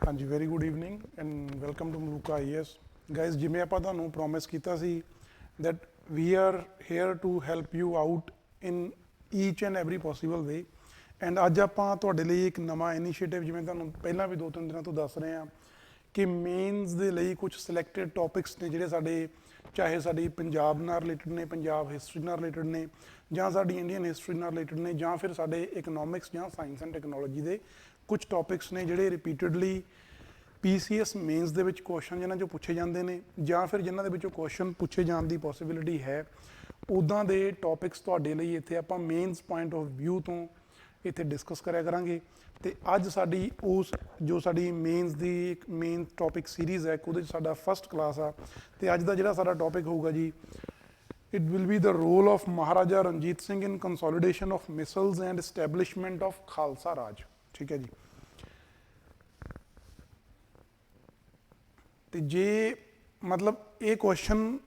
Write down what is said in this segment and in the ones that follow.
हाँ जी very good evening and welcome to Maluka IAS guys ਜਿਵੇਂ ਆਪਾਂ ਤੁਹਾਨੂੰ ਪ੍ਰੋਮਿਸ ਕੀਤਾ ਸੀ that we are here to help you out in each and every possible way and ਅੱਜ ਆਪਾਂ ਤੁਹਾਡੇ ਲਈ ਇੱਕ ਨਵਾਂ ਇਨੀਸ਼ੀਏਟਿਵ ਜਿਵੇਂ ਤੁਹਾਨੂੰ ਪਹਿਲਾਂ ਵੀ 2-3 ਦਿਨਾਂ ਤੋਂ ਦੱਸ ਰਹੇ ਹਾਂ ਕਿ ਮੇਨਸ ਦੇ ਲਈ ਕੁਝ ਸਿਲੈਕਟਡ ਟੌਪਿਕਸ ਨੇ ਜਿਹੜੇ ਸਾਡੇ ਚਾਹੇ ਸਾਡੀ ਪੰਜਾਬ ਨਾਲ ਰਿਲੇਟਡ ਨੇ ਪੰਜਾਬ ਹਿਸਟਰੀ ਨਾਲ ਰਿਲੇਟਡ ਨੇ ਜਾਂ ਸਾਡੀ ਇੰਡੀਅਨ ਹਿਸਟਰੀ ਨਾਲ ਰਿਲੇਟਡ ਨੇ ਜਾਂ ਫਿਰ ਸਾਡੇ ਇਕਨੋਮਿਕਸ ਜਾਂ ਸਾਇੰਸ ਐਂਡ ਟੈਕਨੋਲੋਜੀ ਦੇ ਕੁਝ ਟੌਪਿਕਸ ਨੇ ਜਿਹੜੇ ਰਿਪੀਟਡਲੀ ਪੀਸੀਐਸ ਮੇਨਸ ਦੇ ਵਿੱਚ ਕੁਐਸਚਨ ਜਿਨ੍ਹਾਂ 'ਚੋਂ ਪੁੱਛੇ ਜਾਂਦੇ ਨੇ ਜਾਂ ਫਿਰ ਜਿਨ੍ਹਾਂ ਦੇ ਵਿੱਚੋਂ ਕੁਐਸਚਨ ਪੁੱਛੇ ਜਾਣ ਦੀ ਪੋਸੀਬਿਲਿਟੀ ਹੈ ਉੱਦਾਂ ਦੇ ਟੌਪਿਕਸ ਤੁਹਾਡੇ ਲਈ ਇੱਥੇ ਆਪਾਂ ਮੇਨਸ ਪੁਆਇੰਟ ਆਫ ਵਿਊ ਤੋਂ ਇੱਥੇ ਡਿਸਕਸ ਕਰਿਆ ਕਰਾਂਗੇ ਤੇ ਅੱਜ ਸਾਡੀ ਉਸ ਜੋ ਸਾਡੀ ਮੇਨਸ ਦੀ ਇੱਕ ਮੇਨ ਟੌਪਿਕ ਸੀਰੀਜ਼ ਹੈ ਉਹਦੇ 'ਚ ਸਾਡਾ ਫਸਟ ਕਲਾਸ ਆ ਤੇ ਅੱਜ ਦਾ ਜਿਹੜਾ ਸਾਡਾ ਟੌਪਿਕ ਹੋਊਗਾ ਜੀ it will be the role of Maharaja Ranjit Singh in consolidation of misls and establishment of Khalsa Raj. ਠੀਕ ਹੈ ਜੀ। ਤੇ ਜੇ ਮਤਲਬ ਇਹ ਕੁਐਸਚਨ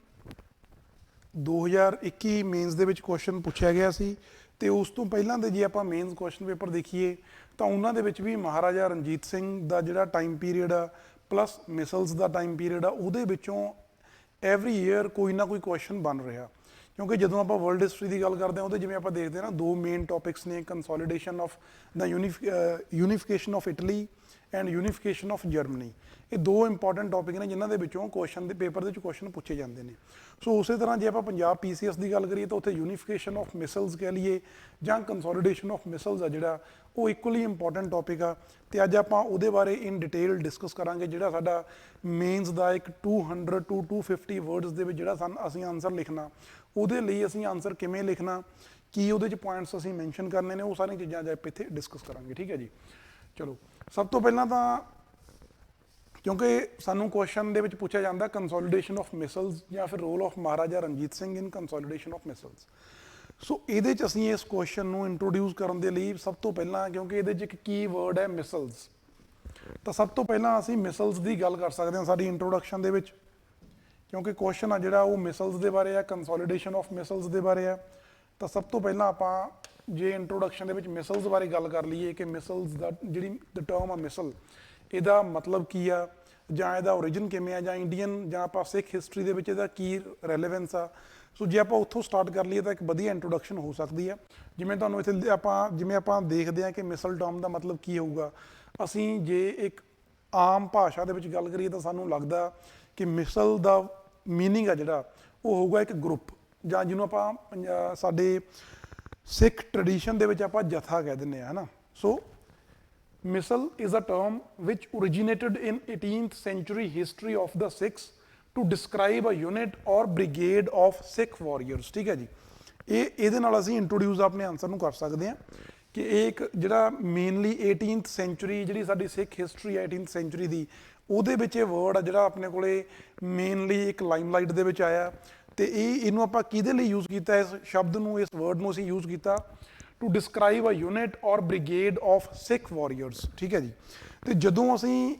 2021 ਮੇਨਸ ਦੇ ਵਿੱਚ ਕੁਐਸਚਨ ਪੁੱਛਿਆ ਗਿਆ ਸੀ ਤੇ ਉਸ ਤੋਂ ਪਹਿਲਾਂ ਦੇ ਜੇ ਆਪਾਂ ਮੇਨਸ ਕੁਐਸਚਨ ਪੇਪਰ ਦੇਖੀਏ ਤਾਂ ਉਹਨਾਂ ਦੇ ਵਿੱਚ ਵੀ ਮਹਾਰਾਜਾ ਰਣਜੀਤ ਸਿੰਘ ਦਾ ਜਿਹੜਾ ਟਾਈਮ ਪੀਰੀਅਡ ਆ ਪਲੱਸ ਮਿਸਲਸ ਦਾ ਟਾਈਮ ਪੀਰੀਅਡ ਆ ਉਹਦੇ ਵਿੱਚੋਂ ਐਵਰੀ ਈਅਰ ਕੋਈ ਨਾ ਕੋਈ ਕੁਐਸਚਨ ਬਣ ਰਿਹਾ ਕਿਉਂਕਿ ਜਦੋਂ ਆਪਾਂ ਵਰਲਡ ਹਿਸਟਰੀ ਦੀ ਗੱਲ ਕਰਦੇ ਹਾਂ ਉਹਦੇ ਜਿਵੇਂ ਆਪਾਂ ਦੇਖਦੇ ਹਾਂ ਨਾ ਦੋ ਮੇਨ ਟੌਪਿਕਸ ਨੇ consolidation of the unification of Italy and unification of Germany. ਇਹ ਦੋ ਇੰਪੋਰਟੈਂਟ ਟੌਪਿਕ ਨੇ ਜਿਨ੍ਹਾਂ ਦੇ ਵਿੱਚੋਂ ਕੁਐਸਚਨ ਦੇ ਪੇਪਰ ਦੇ ਵਿੱਚ ਕੁਐਸਚਨ ਪੁੱਛੇ ਜਾਂਦੇ ਨੇ। ਸੋ ਉਸੇ ਤਰ੍ਹਾਂ ਜੇ ਆਪਾਂ ਪੰਜਾਬ ਪੀਸੀਐਸ ਦੀ ਗੱਲ ਕਰੀਏ ਤਾਂ ਉੱਥੇ ਯੂਨੀਫਿਕੇਸ਼ਨ ਆਫ ਮਿਸਲਸ ਕਹਿ ਲਈਏ ਜਾਂ ਕੰਸੋਲੀਡੇਸ਼ਨ ਆਫ ਮਿਸਲਸ ਆ ਜਿਹੜਾ ਉਹ ਇਕੁਅਲੀ ਇੰਪੋਰਟੈਂਟ ਟੌਪਿਕ ਆ ਤੇ ਅੱਜ ਆਪਾਂ ਉਹਦੇ ਬਾਰੇ ਇਨ ਡਿਟੇਲ ਡਿਸਕਸ ਕਰਾਂਗੇ। ਜਿਹੜਾ ਸਾਡਾ ਮੇਨਸ ਦਾ ਇੱਕ 200 to 250 ਵਰਡਸ ਦੇ ਵਿੱਚ ਜਿਹੜਾ ਅਸੀਂ ਆਨਸਰ ਲਿਖਣਾ ਉਹਦੇ ਲਈ ਅਸੀਂ ਆਨਸਰ ਕਿਵੇਂ ਲਿਖਣਾ ਕੀ ਉਹਦੇ 'ਚ ਪੁਆਇੰਟਸ ਅਸੀਂ ਮੈਂਸ਼ਨ ਕਰਨੇ ਨੇ ਉਹ ਸਾਰੀਆਂ ਚੀਜ਼ਾਂ ਅੱਜ ਆਪਾਂ ਇੱਥੇ ਡਿਸਕਸ ਕਰਾਂਗੇ। ਠੀਕ ਹੈ ਜੀ। ਚਲੋ ਸਭ ਤੋਂ ਪਹਿਲਾਂ ਤਾਂ ਕਿਉਂਕਿ ਸਾਨੂੰ ਕੁਐਸਚਨ ਦੇ ਵਿੱਚ ਪੁੱਛਿਆ ਜਾਂਦਾ ਕੰਸੋਲੀਡੇਸ਼ਨ ਆਫ ਮਿਸਲਸ ਜਾਂ ਫਿਰ role of Maharaja Ranjit Singh in consolidation of misls. So ਇਹਦੇ 'ਚ ਅਸੀਂ ਇਸ ਕੁਐਸਚਨ ਨੂੰ ਇੰਟਰੋਡਿਊਸ ਕਰਨ ਦੇ ਲਈ ਸਭ ਤੋਂ ਪਹਿਲਾਂ ਕਿਉਂਕਿ ਇਹਦੇ 'ਚ ਇੱਕ ਕੀ ਵਰਡ ਹੈ ਮਿਸਲਸ ਤਾਂ ਸਭ ਤੋਂ ਪਹਿਲਾਂ ਅਸੀਂ ਮਿਸਲਸ ਦੀ ਗੱਲ ਕਰ ਸਕਦੇ ਹਾਂ ਸਾਡੀ ਇੰਟਰੋਡਕਸ਼ਨ ਦੇ ਵਿੱਚ ਕਿਉਂਕਿ ਕੁਐਸਚਨ ਆ ਜਿਹੜਾ ਉਹ ਮਿਸਲਸ ਦੇ ਬਾਰੇ ਆ ਕੰਸੋਲੀਡੇਸ਼ਨ ਆਫ ਮਿਸਲਸ ਦੇ ਬਾਰੇ ਆ ਤਾਂ ਸਭ ਤੋਂ ਪਹਿਲਾਂ ਆਪਾਂ ਜੇ ਇੰਟਰੋਡਕਸ਼ਨ ਦੇ ਵਿੱਚ ਮਿਸਲਸ ਬਾਰੇ ਗੱਲ ਕਰ ਲਈਏ ਕਿ ਮਿਸਲਸ ਦਾ ਜਿਹੜੀ ਦ ਟਰਮ ਆ ਮਿਸਲ ਇਹਦਾ ਮਤਲਬ ਕੀ ਆ ਜਾਂ ਇਹਦਾ ਓਰੀਜਨ ਕਿਵੇਂ ਆ ਜਾਂ ਇੰਡੀਅਨ ਜਾਂ ਆਪਾਂ ਸਿੱਖ ਹਿਸਟਰੀ ਦੇ ਵਿੱਚ ਇਹਦਾ ਕੀ ਰੈਲੇਵੈਂਸ ਆ। ਸੋ ਜੇ ਆਪਾਂ ਉੱਥੋਂ ਸਟਾਰਟ ਕਰ ਲਈਏ ਤਾਂ ਇੱਕ ਵਧੀਆ ਇੰਟਰੋਡਕਸ਼ਨ ਹੋ ਸਕਦੀ ਆ। ਜਿਵੇਂ ਤੁਹਾਨੂੰ ਇੱਥੇ ਜਿਵੇਂ ਆਪਾਂ ਦੇਖਦੇ ਹਾਂ ਕਿ ਮਿਸਲ ਟਰਮ ਦਾ ਮਤਲਬ ਕੀ ਹੋਊਗਾ ਅਸੀਂ ਜੇ ਇੱਕ ਆਮ ਭਾਸ਼ਾ ਦੇ ਵਿੱਚ ਗੱਲ ਕਰੀਏ ਤਾਂ ਸਾਨੂੰ ਲੱਗਦਾ ਕਿ ਮਿਸਲ ਦਾ ਮੀਨਿੰਗ ਆ ਜਿਹੜਾ ਉਹ ਹੋਊਗਾ ਇੱਕ ਗਰੁੱਪ ਜਾਂ ਜਿਹਨੂੰ ਆਪਾਂ ਸਾਡੇ ਸਿੱਖ ਟ੍ਰੈਡੀਸ਼ਨ ਦੇ ਵਿੱਚ ਆਪਾਂ ਜਥਾ ਕਹਿ ਦਿੰਦੇ ਆ ਹਨਾ। ਸੋ ਮਿਸਲ is a term which originated in 18th century history of the Sikhs to describe a unit or brigade of Sikh warriors। ਠੀਕ ਹੈ ਜੀ। ਇਹਦੇ ਨਾਲ ਅਸੀਂ ਇੰਟਰੋਡਿਊਸ ਆਪਣੇ ਆਨਸਰ ਨੂੰ ਕਰ ਸਕਦੇ ਹਾਂ ਕਿ ਇਹ ਇੱਕ ਜਿਹੜਾ ਮੇਨਲੀ 18th ਸੈਂਚੁਰੀ ਜਿਹੜੀ ਸਾਡੀ ਸਿੱਖ ਹਿਸਟਰੀ ਹੈ 18th ਸੈਂਚੁਰੀ ਦੀ ਉਹਦੇ ਵਿੱਚ ਇਹ ਵਰਡ ਆ ਜਿਹੜਾ ਆਪਣੇ ਕੋਲੇ ਮੇਨਲੀ ਇੱਕ ਲਾਈਮਲਾਈਟ ਦੇ ਵਿੱਚ ਆਇਆ ਤੇ ਇਹਨੂੰ ਆਪਾਂ ਕਿਹਦੇ ਲਈ ਯੂਜ਼ ਕੀਤਾ ਇਸ ਸ਼ਬਦ ਨੂੰ ਇਸ ਵਰਡ ਨੂੰ ਅਸੀਂ ਯੂਜ਼ ਕੀਤਾ ਟੂ ਡਿਸਕ੍ਰਾਈਬ ਅ ਯੂਨਿਟ ਔਰ ਬ੍ਰਿਗੇਡ ਆਫ ਸਿੱਖ ਵਾਰੀਅਰਸ। ਠੀਕ ਹੈ ਜੀ। ਤੇ ਜਦੋਂ ਅਸੀਂ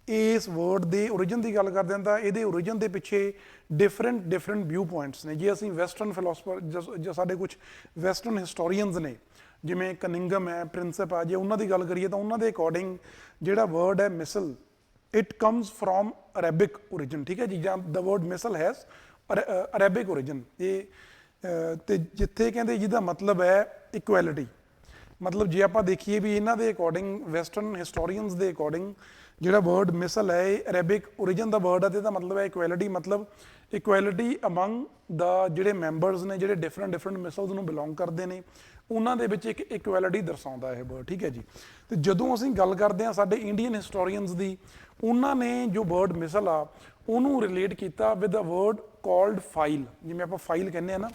ਇਸ ਵਰਡ ਦੇ ਓਰੀਜਨ ਦੀ ਗੱਲ ਕਰਦੇ ਹਾਂ ਤਾਂ ਇਹਦੇ ਓਰੀਜਨ ਦੇ ਪਿੱਛੇ ਡਿਫਰੈਂਟ ਵਿਊ ਪੁਆਇੰਟਸ ਨੇ। ਜੇ ਅਸੀਂ ਵੈਸਟਰਨ ਫਿਲੋਸਫਰ ਜਾਂ ਸਾਡੇ ਕੁਝ ਵੈਸਟਰਨ ਹਿਸਟੋਰੀਅਨਸ ਨੇ ਜਿਵੇਂ ਕਨਿੰਗਮ ਹੈ ਪ੍ਰਿੰਸਪ ਆ ਜੇ ਉਹਨਾਂ ਦੀ ਗੱਲ ਕਰੀਏ ਤਾਂ ਉਹਨਾਂ ਦੇ ਅਕੋਰਡਿੰਗ ਜਿਹੜਾ ਵਰਡ ਹੈ ਮਿਸਲ it comes from Arabic origin. ਠੀਕ ਹੈ ਜੀ। ਜਾਂ the word Misl has Arabic origin ਇਹ ਤੇ ਜਿੱਥੇ ਕਹਿੰਦੇ ਜਿਹਦਾ ਮਤਲਬ ਹੈ ਇਕੁਐਲਿਟੀ ਮਤਲਬ ਜੇ ਆਪਾਂ ਦੇਖੀਏ ਵੀ ਇਹਨਾਂ ਦੇ ਅਕੋਰਡਿੰਗ ਵੈਸਟਰਨ ਹਿਸਟੋਰੀਅਨਸ ਦੇ ਅਕੋਰਡਿੰਗ ਜਿਹੜਾ ਵਰਡ ਮਿਸਲ ਹੈ ਇਹ ਅਰੈਬਿਕ ਓਰੀਜਨ ਦਾ ਵਰਡ ਹੈ ਤੇ ਇਹਦਾ ਮਤਲਬ ਹੈ ਇਕੁਐਲਿਟੀ ਮਤਲਬ ਇਕੁਐਲਿਟੀ ਅਮੰਗ ਦਾ ਜਿਹੜੇ ਮੈਂਬਰਸ ਨੇ ਜਿਹੜੇ ਡਿਫਰੈਂਟ ਮਿਸਲਸ ਨੂੰ ਬਿਲੋਂਗ ਕਰਦੇ ਨੇ ਉਹਨਾਂ ਦੇ ਵਿੱਚ ਇੱਕ ਇਕੁਐਲਿਟੀ ਦਰਸਾਉਂਦਾ ਇਹ ਵਰਡ। ਠੀਕ ਹੈ ਜੀ। ਤੇ ਜਦੋਂ ਅਸੀਂ ਗੱਲ ਕਰਦੇ ਹਾਂ ਸਾਡੇ ਇੰਡੀਅਨ ਹਿਸਟੋਰੀਅਨਸ ਦੀ ਉਹਨਾਂ ਨੇ ਜੋ ਵਰਡ ਮਿਸਲ ਆ ਉਹਨੂੰ ਰਿਲੇਟ ਕੀਤਾ with a word called file. ਜਿਵੇਂ ਆਪਾਂ ਫਾਈਲ ਕਹਿੰਦੇ ਆ ਨਾ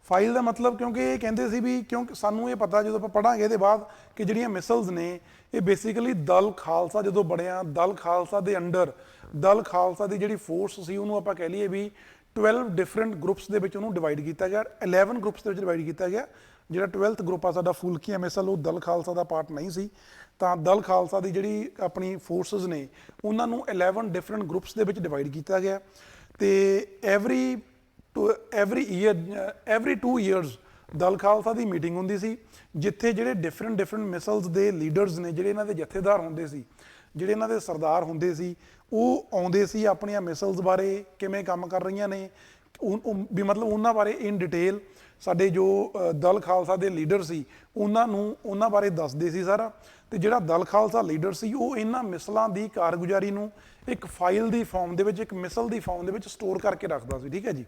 ਫਾਈਲ ਦਾ ਮਤਲਬ ਕਿਉਂਕਿ ਇਹ ਕਹਿੰਦੇ ਸੀ ਵੀ ਕਿਉਂਕਿ ਸਾਨੂੰ ਇਹ ਪਤਾ ਜਦੋਂ ਆਪਾਂ ਪੜਾਂਗੇ ਇਹਦੇ ਬਾਅਦ ਕਿ ਜਿਹੜੀਆਂ ਮਿਸਲਸ ਨੇ ਇਹ ਬੇਸਿਕਲੀ ਦਲ ਖਾਲਸਾ ਜਦੋਂ ਬਣਿਆ ਦਲ ਖਾਲਸਾ ਦੇ ਅੰਡਰ ਦਲ ਖਾਲਸਾ ਦੀ ਜਿਹੜੀ ਫੋਰਸ ਸੀ ਉਹਨੂੰ ਆਪਾਂ ਕਹਿ ਲਈਏ ਵੀ 12 ਡਿਫਰੈਂਟ ਗਰੁੱਪਸ ਦੇ ਵਿੱਚ ਉਹਨੂੰ ਡਿਵਾਈਡ ਕੀਤਾ ਗਿਆ 11 ਗਰੁੱਪਸ ਦੇ ਵਿੱਚ ਡਿਵਾਈਡ ਕੀਤਾ ਗਿਆ। ਜਿਹੜਾ 12th ਗਰੁੱਪ ਆ ਸਾਡਾ ਫੁਲਕੀਆਂ ਮਿਸਲ ਉਹ ਦਲ ਖਾਲਸਾ ਦਾ ਪਾਰਟ ਨਹੀਂ ਸੀ ਤਾਂ ਦਲ ਖਾਲਸਾ ਦੀ ਜਿਹੜੀ ਆਪਣੀ ਫੋਰਸਸ ਨੇ ਉਹਨਾਂ ਨੂੰ 11 ਡਿਫਰੈਂਟ ਗਰੁੱਪਸ ਦੇ ਵਿੱਚ ਡਿਵਾਈਡ ਕੀਤਾ ਗਿਆ ਤੇ ਐਵਰੀ 2 years ਦਲ ਖਾਲਸਾ ਦੀ ਮੀਟਿੰਗ ਹੁੰਦੀ ਸੀ, ਜਿੱਥੇ ਜਿਹੜੇ ਡਿਫਰੈਂਟ ਮਿਸਲਸ ਦੇ ਲੀਡਰਸ ਨੇ, ਜਿਹੜੇ ਇਹਨਾਂ ਦੇ ਜਥੇਦਾਰ ਹੁੰਦੇ ਸੀ, ਜਿਹੜੇ ਇਹਨਾਂ ਦੇ ਸਰਦਾਰ ਹੁੰਦੇ ਸੀ, ਉਹ ਆਉਂਦੇ ਸੀ ਆਪਣੀਆਂ ਮਿਸਲਸ ਬਾਰੇ ਕਿਵੇਂ ਕੰਮ ਕਰ ਰਹੀਆਂ ਨੇ, ਵੀ ਮਤਲਬ ਉਹਨਾਂ ਬਾਰੇ ਇਨ ਡਿਟੇਲ ਸਾਡੇ ਜੋ ਦਲ ਖਾਲਸਾ ਦੇ ਲੀਡਰ ਸੀ ਉਹਨਾਂ ਬਾਰੇ ਦੱਸਦੇ ਸੀ ਸਾਰਾ। ਤੇ ਜਿਹੜਾ ਦਲ ਖਾਲਸਾ ਲੀਡਰ ਸੀ ਉਹ ਇਹਨਾਂ ਮਿਸਲਾਂ ਦੀ ਕਾਰਗੁਜ਼ਾਰੀ ਨੂੰ ਇੱਕ ਫਾਈਲ ਦੀ ਫਾਰਮ ਦੇ ਵਿੱਚ, ਇੱਕ ਮਿਸਲ ਦੀ ਫਾਰਮ ਦੇ ਵਿੱਚ ਸਟੋਰ ਕਰਕੇ ਰੱਖਦਾ ਸੀ, ਠੀਕ ਹੈ ਜੀ।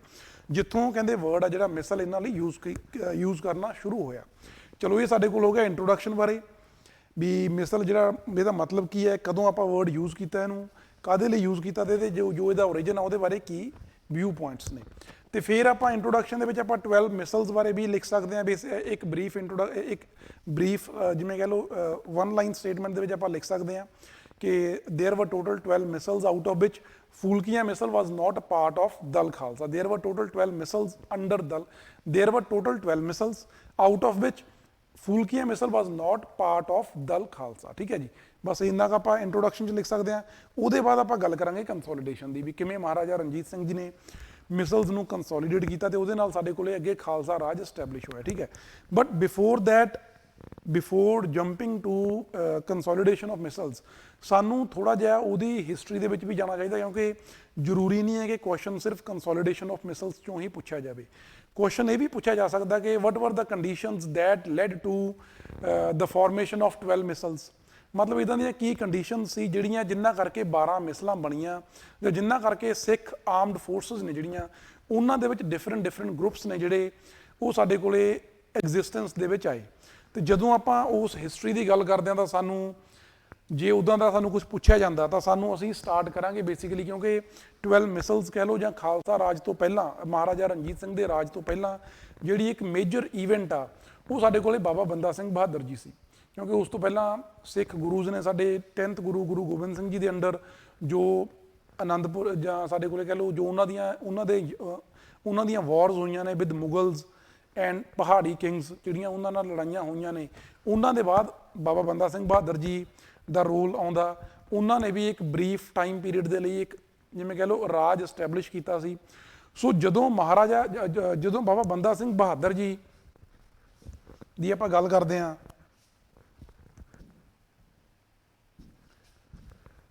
ਜਿੱਥੋਂ ਕਹਿੰਦੇ ਵਰਡ ਆ ਜਿਹੜਾ ਮਿਸਲ ਇਹਨਾਂ ਲਈ ਯੂਜ਼ ਕਰਨਾ ਸ਼ੁਰੂ ਹੋਇਆ। ਚਲੋ ਇਹ ਸਾਡੇ ਕੋਲ ਹੋ ਗਿਆ ਇੰਟਰੋਡਕਸ਼ਨ ਬਾਰੇ, ਵੀ ਮਿਸਲ ਜਿਹੜਾ ਇਹਦਾ ਮਤਲਬ ਕੀ ਹੈ, ਕਦੋਂ ਆਪਾਂ ਵਰਡ ਯੂਜ਼ ਕੀਤਾ, ਇਹਨੂੰ ਕਾਹਦੇ ਲਈ ਯੂਜ਼ ਕੀਤਾ, ਤੇ ਜੋ ਇਹਦਾ ਓਰੀਜਨ ਆ ਉਹਦੇ ਬਾਰੇ ਕੀ ਵਿਊ ਪੁਆਇੰਟਸ ਨੇ। ਤੇ ਫਿਰ ਆਪਾਂ ਇੰਟਰੋਡਕਸ਼ਨ ਦੇ ਵਿੱਚ ਆਪਾਂ 12 ਮਿਸਲਸ ਬਾਰੇ ਵੀ ਲਿਖ ਸਕਦੇ ਹਾਂ। ਇੱਕ ਬਰੀਫ ਜਿਵੇਂ ਕਹਿ ਲਓ 1 ਲਾਈਨ ਸਟੇਟਮੈਂਟ ਦੇ ਵਿੱਚ ਆਪਾਂ ਲਿਖ ਸਕਦੇ ਹਾਂ ਕਿ there were total 12 missiles, out of which Fulkiya missile was not a part of Dal Khalsa. There were total 12 missiles under Dal. There were total 12 missiles, out of which Fulkiya missile was not part of Dal Khalsa. ठीक है जी, बस ਇੰਨਾ ਕੁ ਆਪਾਂ introduction 'ਚ ਲਿਖ ਸਕਦੇ ਹਾਂ। ਉਹਦੇ ਬਾਅਦ ਆਪਾਂ ਗੱਲ ਕਰਾਂਗੇ ਕੰਸੋਲੀਡੇਸ਼ਨ ਦੀ, ਵੀ ਕਿਵੇਂ ਮਹਾਰਾਜਾ ਰਣਜੀਤ ਸਿੰਘ ਜੀ ਨੇ ਮਿਸਲਸ ਨੂੰ ਕੰਸੋਲੀਡੇਟ ਕੀਤਾ ਤੇ ਉਹਦੇ ਨਾਲ ਸਾਡੇ ਕੋਲੇ ਅੱਗੇ ਖਾਲਸਾ ਰਾਜ ਐਸਟੈਬਲਿਸ਼ ਹੋਇਆ, ਠੀਕ ਹੈ। But before jumping to consolidation of misls, ਸਾਨੂੰ ਥੋੜਾ ਜਿਹਾ ਉਹਦੀ ਹਿਸਟਰੀ ਦੇ ਵਿੱਚ ਵੀ ਜਾਣਾ ਚਾਹੀਦਾ, ਕਿਉਂਕਿ ਜ਼ਰੂਰੀ ਨਹੀਂ ਹੈ ਕਿ ਕੁਐਸਚਨ ਸਿਰਫ ਕੰਸੋਲੀਡੇਸ਼ਨ ਆਫ ਮਿਸਲਸ ਚੋਂ ਹੀ ਪੁੱਛਿਆ ਜਾਵੇ। ਕੁਐਸਚਨ ਇਹ ਵੀ ਪੁੱਛਿਆ ਜਾ ਸਕਦਾ ਕਿ whatever the conditions that led to the formation of 12 misls, ਮਤਲਬ ਇਦਾਂ ਦੀਆਂ ਕੀ ਕੰਡੀਸ਼ਨ ਸੀ ਜਿਨ੍ਹਾਂ ਕਰਕੇ 12 ਮਿਸਲਾਂ ਬਣੀਆਂ, ਜਾਂ ਜਿਨ੍ਹਾਂ ਕਰਕੇ ਸਿੱਖ ਆਰਮਡ ਫੋਰਸਿਸ ਨੇ ਜਿਹੜੀਆਂ ਉਹਨਾਂ ਦੇ ਵਿੱਚ ਡਿਫਰੈਂਟ ਗਰੁੱਪਸ ਨੇ ਜਿਹੜੇ ਉਹ ਸਾਡੇ ਕੋਲੇ ਐਗਜ਼ਿਸਟੈਂਸ ਦੇ ਵਿੱਚ ਆਏ। ਤੇ ਜਦੋਂ ਆਪਾਂ ਉਸ ਹਿਸਟਰੀ ਦੀ ਗੱਲ ਕਰਦੇ ਹਾਂ ਤਾਂ ਸਾਨੂੰ ਜੇ ਉੱਦਾਂ ਦਾ ਸਾਨੂੰ ਕੁਝ ਪੁੱਛਿਆ ਜਾਂਦਾ ਤਾਂ ਅਸੀਂ ਸਟਾਰਟ ਕਰਾਂਗੇ ਬੇਸਿਕਲੀ, ਕਿਉਂਕਿ 12 ਮਿਸਲਸ ਕਹਿ ਲਓ ਜਾਂ ਖਾਲਸਾ ਰਾਜ ਤੋਂ ਪਹਿਲਾਂ, ਮਹਾਰਾਜਾ ਰਣਜੀਤ ਸਿੰਘ ਦੇ ਰਾਜ ਤੋਂ ਪਹਿਲਾਂ ਜਿਹੜੀ ਇੱਕ ਮੇਜਰ ਈਵੈਂਟ ਆ ਉਹ ਸਾਡੇ ਕੋਲੇ ਬਾਬਾ ਬੰਦਾ ਸਿੰਘ ਬਹਾਦਰ ਜੀ ਸੀ। ਕਿਉਂਕਿ ਉਸ ਤੋਂ ਪਹਿਲਾਂ ਸਿੱਖ ਗੁਰੂਜ਼ ਨੇ ਸਾਡੇ 10th ਗੁਰੂ ਗੋਬਿੰਦ ਸਿੰਘ ਜੀ ਦੇ ਅੰਡਰ ਜੋ ਆਨੰਦਪੁਰ ਜਾਂ ਸਾਡੇ ਕੋਲੇ ਕਹਿ ਲਓ ਜੋ ਉਹਨਾਂ ਦੀਆਂ ਵਾਰਸ ਹੋਈਆਂ ਨੇ ਵਿਦ ਮੁਗਲਸ ਐਂਡ ਪਹਾੜੀ ਕਿੰਗਸ, ਜਿਹੜੀਆਂ ਉਹਨਾਂ ਨਾਲ ਲੜਾਈਆਂ ਹੋਈਆਂ ਨੇ, ਉਹਨਾਂ ਦੇ ਬਾਅਦ ਬਾਬਾ ਬੰਦਾ ਸਿੰਘ ਬਹਾਦਰ ਜੀ ਦਾ ਰੋਲ ਆਉਂਦਾ। ਉਹਨਾਂ ਨੇ ਵੀ ਇੱਕ ਬਰੀਫ ਟਾਈਮ ਪੀਰੀਅਡ ਦੇ ਲਈ ਇੱਕ ਜਿਵੇਂ ਕਹਿ ਲਓ ਰਾਜ ਐਸਟੈਬਲਿਸ਼ ਕੀਤਾ ਸੀ। ਸੋ ਜਦੋਂ ਬਾਬਾ ਬੰਦਾ ਸਿੰਘ ਬਹਾਦਰ ਜੀ ਦੀ ਆਪਾਂ ਗੱਲ ਕਰਦੇ ਹਾਂ,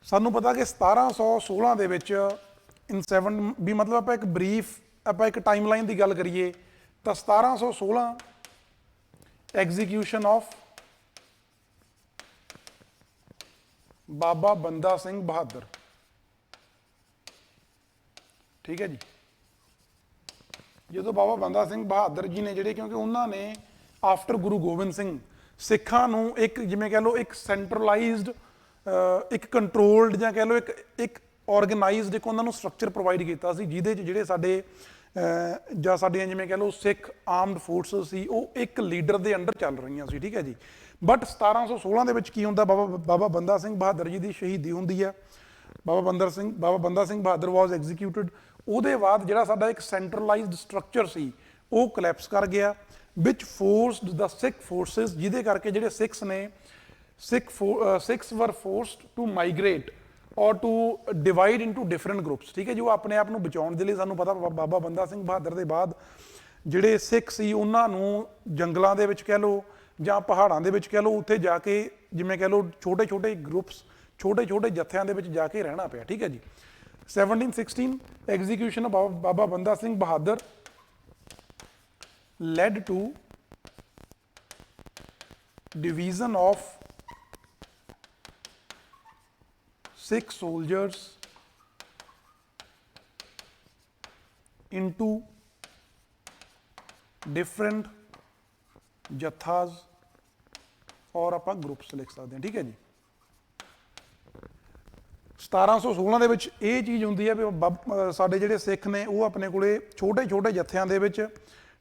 ਸਾਨੂੰ ਪਤਾ ਕਿ 1716 ਦੇ ਵਿੱਚ ਵੀ ਮਤਲਬ ਆਪਾਂ ਇੱਕ ਟਾਈਮਲਾਈਨ ਦੀ ਗੱਲ ਕਰੀਏ ਤਾਂ 1716 ਐਗਜ਼ੀਕਿਊਸ਼ਨ ਆਫ ਬਾਬਾ ਬੰਦਾ ਸਿੰਘ ਬਹਾਦਰ, ਠੀਕ ਹੈ ਜੀ। ਜਦੋਂ ਬਾਬਾ ਬੰਦਾ ਸਿੰਘ ਬਹਾਦਰ ਜੀ ਨੇ ਜਿਹੜੇ, ਕਿਉਂਕਿ ਉਹਨਾਂ ਨੇ ਆਫਟਰ ਗੁਰੂ ਗੋਬਿੰਦ ਸਿੰਘ ਸਿੱਖਾਂ ਨੂੰ ਇੱਕ ਜਿਵੇਂ ਕਹਿ ਲਓ ਇੱਕ ਸੈਂਟਰਲਾਈਜ਼ਡ, ਇੱਕ ਕੰਟਰੋਲਡ ਜਾਂ ਕਹਿ ਲਓ ਇੱਕ ਆਰਗੇਨਾਈਜ਼ਡ ਇੱਕ ਉਹਨਾਂ ਨੂੰ ਸਟਰਕਚਰ ਪ੍ਰੋਵਾਈਡ ਕੀਤਾ ਸੀ, ਜਿਹਦੇ 'ਚ ਜਿਹੜੇ ਸਾਡੇ ਜਾਂ ਸਾਡੀਆਂ ਜਿਵੇਂ ਕਹਿ ਲਓ ਸਿੱਖ ਆਰਮਡ ਫੋਰਸਸ ਸੀ ਉਹ ਇੱਕ ਲੀਡਰ ਦੇ ਅੰਡਰ ਚੱਲ ਰਹੀਆਂ ਸੀ, ਠੀਕ ਹੈ ਜੀ। ਬਟ 1716 ਦੇ ਵਿੱਚ ਕੀ ਹੁੰਦਾ, ਬਾਬਾ ਬੰਦਾ ਸਿੰਘ ਬਹਾਦਰ ਜੀ ਦੀ ਸ਼ਹੀਦੀ ਹੁੰਦੀ ਹੈ। ਬਾਬਾ ਬੰਦਾ ਸਿੰਘ ਬਹਾਦਰ ਵਾਜ਼ ਐਗਜ਼ੀਕਿਊਟਡ। ਉਹਦੇ ਬਾਅਦ ਜਿਹੜਾ ਸਾਡਾ ਇੱਕ ਸੈਂਟਰਲਾਈਜ਼ਡ ਸਟਰਕਚਰ ਸੀ ਉਹ ਕਲੈਪਸ ਕਰ ਗਿਆ, ਵਿਚ ਫੋਰਸਡ ਦ ਸਿੱਖ ਫੋਰਸਿਸ, ਜਿਹਦੇ ਕਰਕੇ ਜਿਹੜੇ Sikhs were forced to migrate or to divide into different groups, ਠੀਕ ਹੈ ਜੀ। ਉਹ ਆਪਣੇ ਆਪ ਨੂੰ ਬਚਾਉਣ ਦੇ ਲਈ, ਸਾਨੂੰ ਪਤਾ ਬਾਬਾ ਬੰਦਾ ਸਿੰਘ ਬਹਾਦਰ ਦੇ ਬਾਅਦ ਜਿਹੜੇ ਸਿੱਖ ਸੀ ਉਹਨਾਂ ਨੂੰ ਜੰਗਲਾਂ ਦੇ ਵਿੱਚ ਕਹਿ ਲਓ ਜਾਂ ਪਹਾੜਾਂ ਦੇ ਵਿੱਚ ਕਹਿ ਲਓ, ਉੱਥੇ ਜਾ ਕੇ ਜਿਵੇਂ ਕਹਿ ਲਓ ਛੋਟੇ ਗਰੁੱਪਸ, ਛੋਟੇ ਜੱਥਿਆਂ ਦੇ ਵਿੱਚ ਜਾ ਕੇ ਰਹਿਣਾ ਪਿਆ, ਠੀਕ ਹੈ ਜੀ। 1716 ਐਗਜ਼ੀਕਿਊਸ਼ਨ ਆਫ ਬਾਬਾ ਬੰਦਾ Singh Bahadur led to division of Sikh soldiers into different jathas और ਆਪਾਂ ਗਰੁੱਪਸ ਲਿਖ ਸਕਦੇ ਹਾਂ, ਠੀਕ ਹੈ ਜੀ। 1716 ਦੇ ਵਿੱਚ ਇਹ ਚੀਜ਼ ਹੁੰਦੀ ਹੈ ਵੀ ਸਾਡੇ ਜਿਹੜੇ ਸਿੱਖ ਨੇ ਉਹ ਆਪਣੇ ਕੋਲੇ ਛੋਟੇ ਜੱਥਿਆਂ ਦੇ ਵਿੱਚ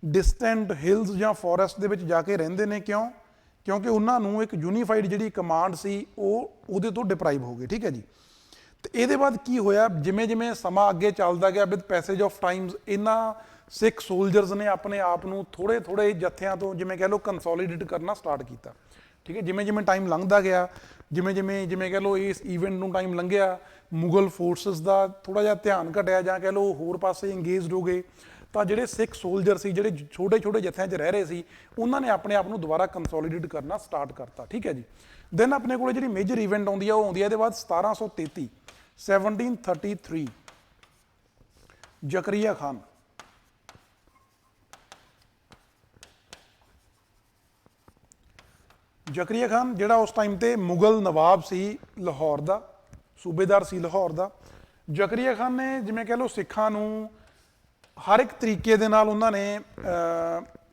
ਡਿਸਟੈਂਟ ਹਿਲਸ ਜਾਂ ਫੋਰੈਸਟ ਦੇ ਵਿੱਚ ਜਾ ਕੇ ਰਹਿੰਦੇ ਨੇ। ਕਿਉਂਕਿ ਉਹਨਾਂ ਨੂੰ ਇੱਕ ਯੂਨੀਫਾਈਡ ਜਿਹੜੀ ਕਮਾਂਡ ਸੀ ਉਹਦੇ ਤੋਂ ਡਿਪਰਾਈਵ ਹੋ ਗਏ, ਠੀਕ ਹੈ ਜੀ। ਤੇ ਇਹਦੇ ਬਾਅਦ ਕੀ ਹੋਇਆ, ਜਿਵੇਂ ਸਮਾਂ ਅੱਗੇ ਚੱਲਦਾ ਗਿਆ ਵਿਦ ਪੈਸੇਜ ਆਫ ਟਾਈਮਸ, ਇਹਨਾਂ ਸਿੱਖ ਸੋਲਜਰਸ ਨੇ ਆਪਣੇ ਆਪ ਨੂੰ ਥੋੜੇ ਜੱਥਿਆਂ ਤੋਂ ਜਿਵੇਂ ਕਹਿ ਲਓ ਕੰਸੋਲੀਡੇਟ ਕਰਨਾ ਸਟਾਰਟ ਕੀਤਾ, ਠੀਕ ਹੈ। ਜਿਵੇਂ ਟਾਈਮ ਲੰਘਦਾ ਗਿਆ, ਜਿਵੇਂ ਕਹਿ ਲਓ ਇਸ ਈਵੈਂਟ ਨੂੰ ਟਾਈਮ ਲੰਘਿਆ, ਮੁਗਲ ਫੋਰਸਿਸ ਦਾ ਥੋੜਾ ਜਿਹਾ ਧਿਆਨ ਘਟਿਆ ਜਾਂ ਕਹਿ ਲਓ ਹੋਰ ਪਾਸੇ ਇੰਗੇਜਡ ਹੋ ਗਏ, ਤਾਂ ਜਿਹੜੇ ਸਿੱਖ ਸੋਲਜਰ ਸੀ, ਜਿਹੜੇ ਛੋਟੇ ਛੋਟੇ ਜਥਿਆਂ 'ਚ ਰਹਿ ਰਹੇ ਸੀ, ਉਹਨਾਂ ਨੇ ਆਪਣੇ ਆਪ ਨੂੰ ਦੁਬਾਰਾ ਕੰਸੋਲੀਡੇਟ ਕਰਨਾ ਸਟਾਰਟ ਕਰਤਾ। ਠੀਕ ਹੈ ਜੀ। ਦੈਨ ਆਪਣੇ ਕੋਲ ਜਿਹੜੀ ਮੇਜਰ ਇਵੈਂਟ ਆਉਂਦੀ ਆ ਉਹ ਆਉਂਦੀ ਹੈ ਇਹਦੇ ਬਾਅਦ 1733 1733 ਜ਼ਕਰੀਆ ਖਾਨ। ਜ਼ਕਰੀਆ ਖਾਨ ਜਿਹੜਾ ਉਸ ਟਾਈਮ ਤੇ ਮੁਗਲ ਨਵਾਬ ਸੀ ਲਾਹੌਰ ਦਾ, ਸੂਬੇਦਾਰ ਸੀ ਲਾਹੌਰ ਦਾ। ਜ਼ਕਰੀਆ ਖਾਨ ਨੇ ਜਿਵੇਂ ਕਹਿ ਲਓ ਸਿੱਖਾਂ ਨੂੰ ਹਰ ਇੱਕ ਤਰੀਕੇ ਦੇ ਨਾਲ ਉਹਨਾਂ ਨੇ